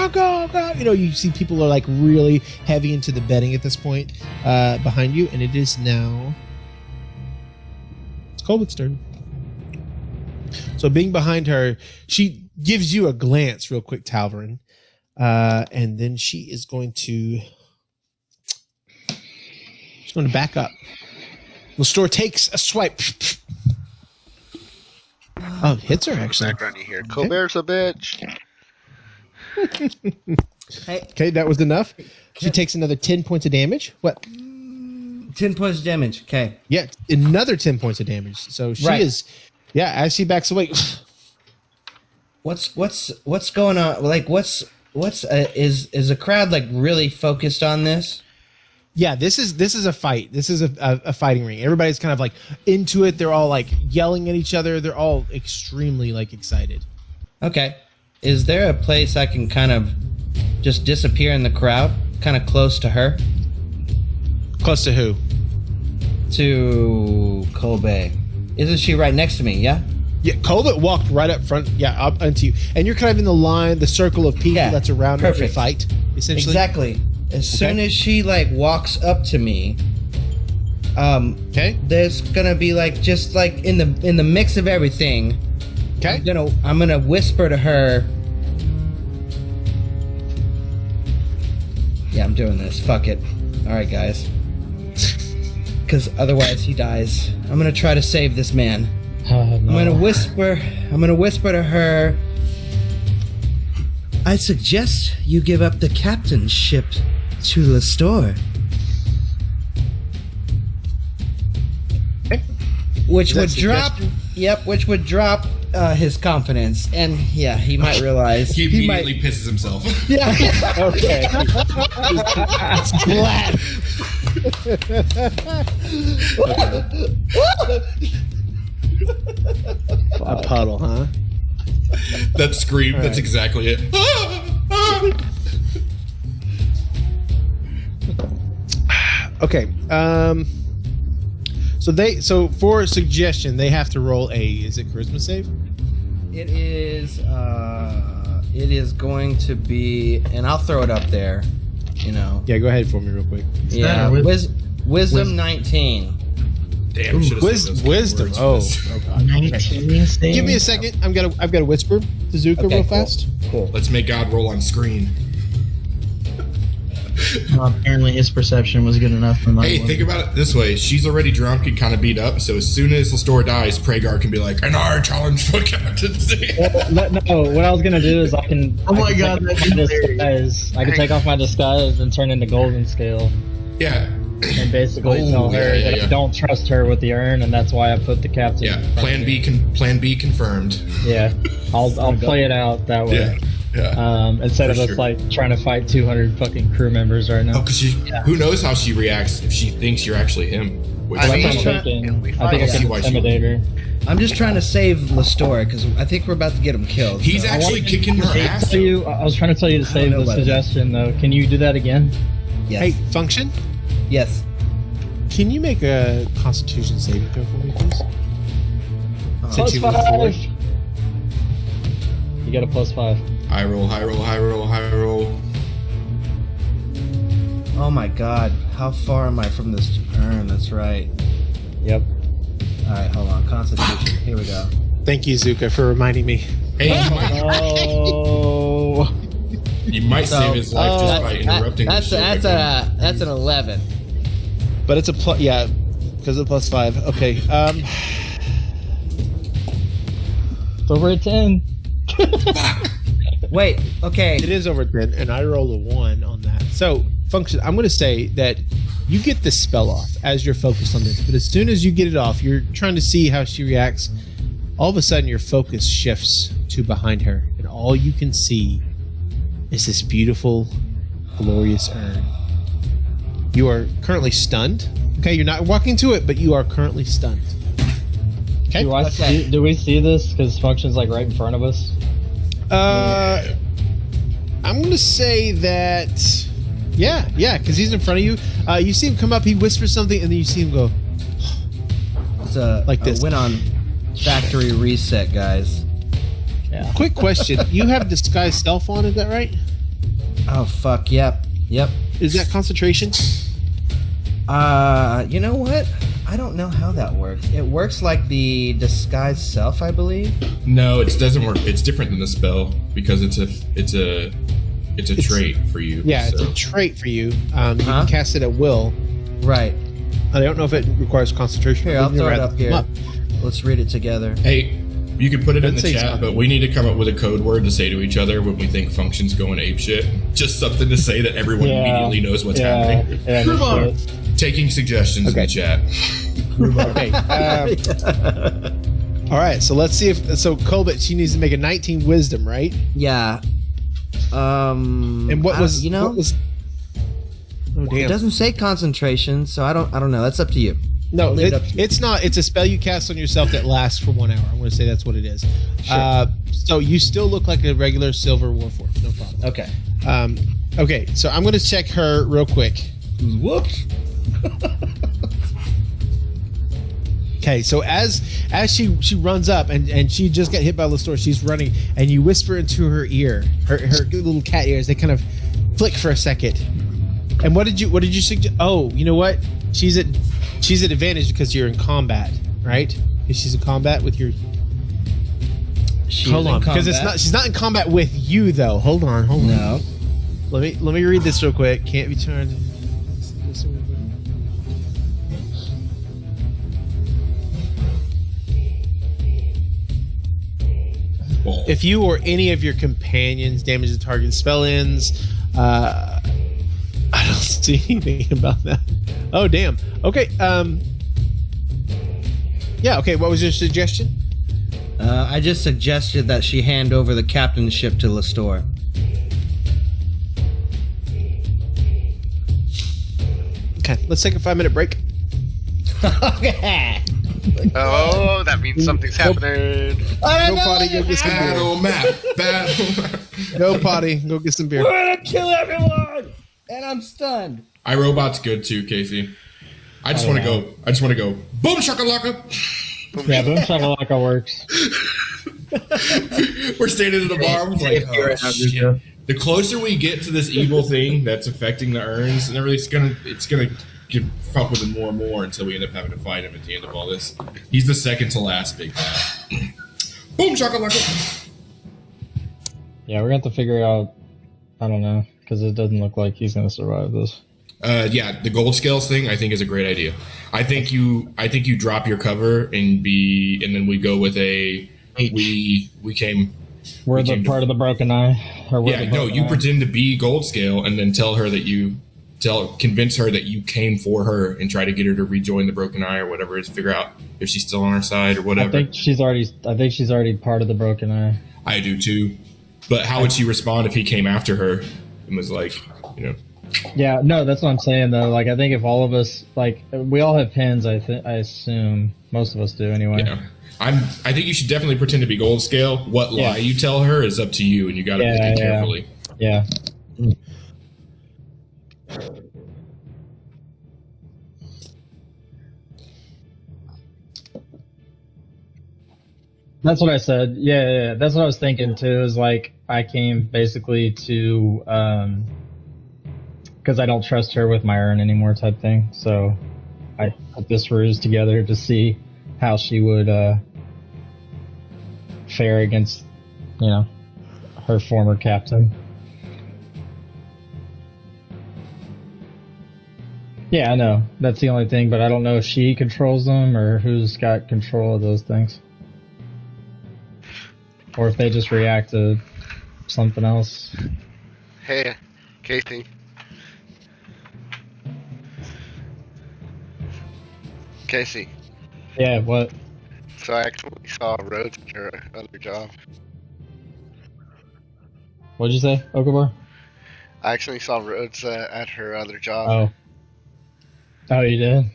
go, go. You know, you see people are like really heavy into the betting at this point behind you, and it is now it's Colbert's turn. So being behind her, she gives you a glance real quick, Talvarin, and then she's going to back up. Lestore takes a swipe. Oh, hits her actually.
Background you hear. Colbert's a bitch.
Okay, that was enough. She takes another 10 points of damage. What?
10 points of damage. Okay.
Yeah, another 10 points of damage. So she is, as she backs away.
What's going on? Like, is the crowd like really focused on this?
Yeah, this is a fight. This is a fighting ring. Everybody's kind of like into it. They're all like yelling at each other. They're all extremely like excited.
Okay. Is there a place I can kind of just disappear in the crowd, kind of close to her?
Close to who?
To Colbe. Isn't she right next to me? Yeah.
Yeah, Colbert walked right up front. Yeah, up onto you, and you're kind of in the line, the circle of people that's around her to fight. Essentially,
exactly. As soon as she like walks up to me, there's gonna be like just like in the mix of everything.
Okay.
I'm gonna whisper to her. Yeah, I'm doing this. Fuck it. All right, guys. Because otherwise he dies. I'm gonna try to save this man.
No.
I'm gonna whisper to her. I suggest you give up the captainship to Lestore. Which would drop. Yep, which would drop his confidence, and he might realize
he immediately pisses himself.
Yeah.
Okay.
Splat. A puddle, huh?
That scream. That's exactly it.
Okay. So for a suggestion, they have to roll is it charisma save?
It is going to be, and I'll throw it up there. You know.
Yeah, go ahead for me real quick.
Yeah, wisdom 19.
Damn,
wisdom. Oh god.
19 save.
Give me a second. I've got to whisper to Zuka real fast.
Cool.
Let's make God roll on screen.
Apparently his perception was good enough for my
Hey, think about it this way. She's already drunk and kind of beat up, so as soon as Lestore dies, Pragar can be like, and I challenge for captaincy.
No, what I was gonna do is I can.
Oh my
I can
god,
take
that's
off my
hilarious.
disguise. I can take off my disguise and turn into Golden Scale,
Yeah.
and basically tell her that I don't trust her with the urn, and that's why I put the captain.
Yeah.
in front
Plan
of
B.
me.
Plan B confirmed.
Yeah, I'll play it out that way.
Yeah. Yeah.
Instead
For
of us
sure.
like trying to fight 200 fucking crew members right now.
Oh, because who knows how she reacts if she thinks you're actually him. Which
I
That's
mean,
what I'm
yeah,
thinking.
we
I think I
see
can
why she
intimidate her.
I'm just trying to save Lestore because I think we're about to get him killed.
he's
so-
actually kicking her ass.
I was trying to tell you to
don't
save
know
the
about it.
suggestion though. Can you do that again?
Yes.
Hey, function.
Yes.
Can you make a Constitution saving throw for me, please? Since you moved
+5.
forward.
You got a +5.
High roll, high roll, high roll, high roll.
Oh my god. How far am I from this urn? That's right.
Yep.
Alright, hold on. Constitution. Here we go.
Thank you, Zuka, for reminding me.
Hey,
Oh.
you might save his life just by interrupting.
That's
the shit.
that's an 11.
But it's a because of +5. Okay.
It's over a 10.
Wait, okay.
It is over 10, and I roll a 1 on that. So, function, I'm going to say that you get this spell off as you're focused on this, but as soon as you get it off, you're trying to see how she reacts. All of a sudden, your focus shifts to behind her, and all you can see is this beautiful, glorious urn. You are currently stunned. Okay, you're not walking to it, but you are currently stunned. Okay.
Do we see this? Because function's like right in front of us.
I'm going to say that, yeah, because he's in front of you. You see him come up, he whispers something, and then you see him go,
It's a
Like this.
win on factory reset, guys.
Yeah.
quick question. You have disguise self on, is that right?
Oh fuck! Yep.
Is that concentration?
You know what? I don't know how that works. It works like the disguise self, I believe.
No, it doesn't work. It's different than the spell because it's a trait for you.
Yeah,
so.
it's a trait for you. You can cast it at will.
Right.
I don't know if it requires concentration.
Here, I'll throw it up here. Let's read it together.
Hey, you can put it in the
Say
chat,
something.
but we need to come up with a code word to say to each other when we think function's going apeshit. Just something to say that everyone immediately knows what's happening.
Yeah,
Rhubarb.
Taking suggestions in the chat.
Okay. All right. So let's see if Colbert. She needs to make a 19 wisdom, right?
Yeah.
And what was What was, oh
it
damn!
doesn't say concentration, so I don't know. That's up to you.
No,
leave it up to you.
it's not. It's a spell you cast on yourself that lasts for 1 hour. I'm going to say that's what it is.
Sure.
So you still look like a regular silver warforged. No problem.
Okay.
Okay. So I'm going to check her real quick.
Whoops.
Okay, so as she runs up and she just got hit by Lestor, she's running, and you whisper into her ear, her little cat ears. They kind of flick for a second. And what did you suggest? Oh, you know what? She's at advantage because you're in combat, right? Because she's in combat with your. Hold on, because she's not in combat with you though. Hold on.
No.
Let me read this real quick. Can't be turned. If you or any of your companions damage the target spell ends, I don't see anything about that. Oh damn. Okay. Yeah. Okay. What was your suggestion?
I just suggested that she hand over the captainship to Lestor.
Okay. Let's take a 5-minute break.
Okay.
Oh, that means something's happening.
Go potty. Go get some beer.
Battle map. Battle map.
Go potty. Go get some beer.
We're gonna kill everyone, and I'm stunned.
iRobot's good too, Casey. I just want to go. Boom shakalaka.
Yeah, Boom Shakalaka works.
We're standing at a bar. We're like, oh, shit. The closer we get to this evil thing that's affecting the urns and everything, it's gonna get fuck with him more and more until we end up having to fight him at the end of all this. He's the second to last big bad. Boom shakalaka.
Yeah, we're gonna have to figure out. I don't know, because it doesn't look like he's gonna survive this.
Yeah, the gold scales thing I think is a great idea. I think you drop your cover and then we go with a we came.
We're the part of the broken eye. Or we're
Yeah,
the
no,
broken
you
eye.
pretend to be gold scale and then tell her that convince her that you came for her and try to get her to rejoin the broken eye or whatever it is. Figure out if she's still on our side or whatever.
I think she's already part of the broken eye.
I do too. But how would she respond if he came after her and was like,
Yeah, no, that's what I'm saying though. Like, I think if all of us, like, we all have pins. I assume most of us do anyway.
yeah. I think you should definitely pretend to be gold scale. What lie you tell her is up to you, and you got to pick it carefully.
Yeah. That's what I said. Yeah. That's what I was thinking too. Is like I came basically to because I don't trust her with my urn anymore, type thing. So I put this ruse together to see how she would fare against, her former captain. Yeah, I know. That's the only thing, but I don't know if she controls them or who's got control of those things. Or if they just react to something else.
Hey, Casey. Casey.
Yeah, what?
So I actually saw Rhodes at her other job.
What'd you say, Okabar?
I actually saw Rhodes at her other job.
Oh, you did?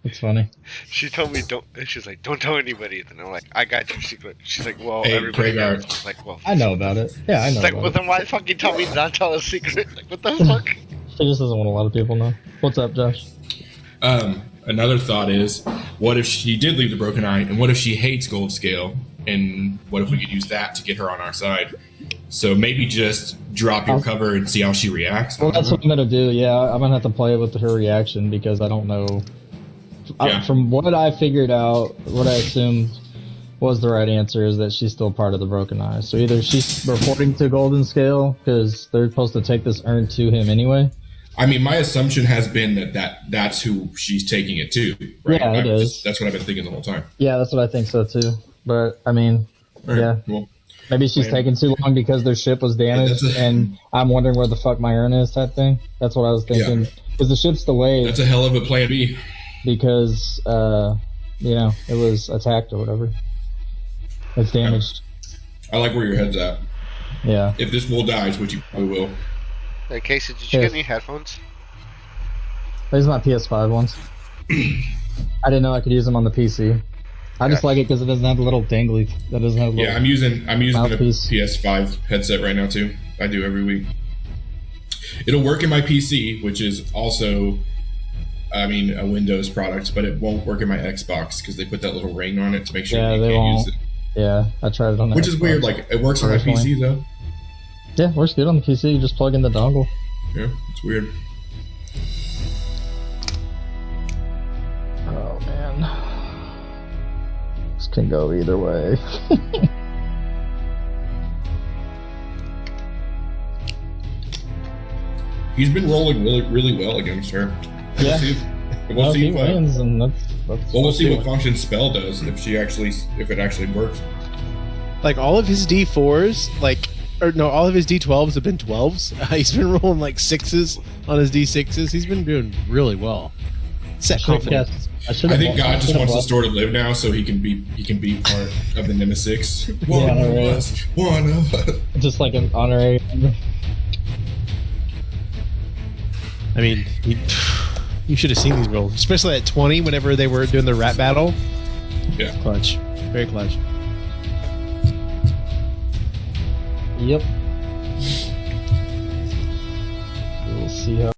That's funny.
She told me she's like, don't tell anybody. And I'm like, I got your secret. She's like, well,
Hey,
everybody
Kragar.
knows. I was like, well.
I know about it. Yeah, I know
She's like,
about
well,
it.
then why fucking tell me not tell a secret? Like, what the fuck?
She just doesn't want a lot of people to know. What's up, Josh?
Another thought is, what if she did leave the broken eye, and what if she hates gold scale, and what if we could use that to get her on our side? So maybe just drop your cover and see how she reacts.
Well, that's what I'm gonna do. Yeah, I'm gonna have to play with her reaction because I don't know.
Yeah.
From what I figured out, what I assumed was the right answer is that she's still part of the Broken Eye. So either she's reporting to Golden Scale because they're supposed to take this urn to him anyway.
I mean, my assumption has been that's who she's taking it to. Right?
Yeah, it is.
That's what I've been thinking the whole time.
Yeah, that's what I think so too. But I mean,
All right,
yeah.
Well,
Maybe she's taking too long because their ship was damaged, and I'm wondering where the fuck my urn is. Type thing. That's what I was thinking. Because the ship's delayed.
that's a hell of a plan B.
Because it was attacked or whatever. It's damaged.
I like where your head's at.
Yeah.
If this wool dies, which you probably will.
Hey, Casey, did you get any headphones?
These are my PS5 ones. I didn't know I could use them on the PC. I just like it because it doesn't have the little dangly. That doesn't have.
Yeah, I'm using the
mouthpiece.
PS5 headset right now too. I do every week. It'll work in my PC, which is also, I mean, a Windows product, but it won't work in my Xbox because they put that little ring on it to make sure you
they
can't
won't.
use it.
Yeah, I tried it on the
Which is
Xbox.
weird. Like it works on my
Personally.
PC though.
Yeah, works good on the PC. You just plug in the dongle.
Yeah, it's weird.
Oh man, this can go either way.
He's been rolling really, really well against her.
Yeah.
We'll see
he
if,
wins, and that's
well, we'll see what
it.
function spell does if it actually works.
Like all of his D4s, all of his D12s have been 12s. He's been rolling like 6s on his D6s. He's been doing really well. Set confidence.
I think God just wants the store to live now, so he can be part of the Nemesis. One of us.
Just like an honorary.
I mean, you should have seen these rolls, especially at 20 whenever they were doing the rat battle.
Yeah.
Clutch. Very clutch.
Yep. We'll see how.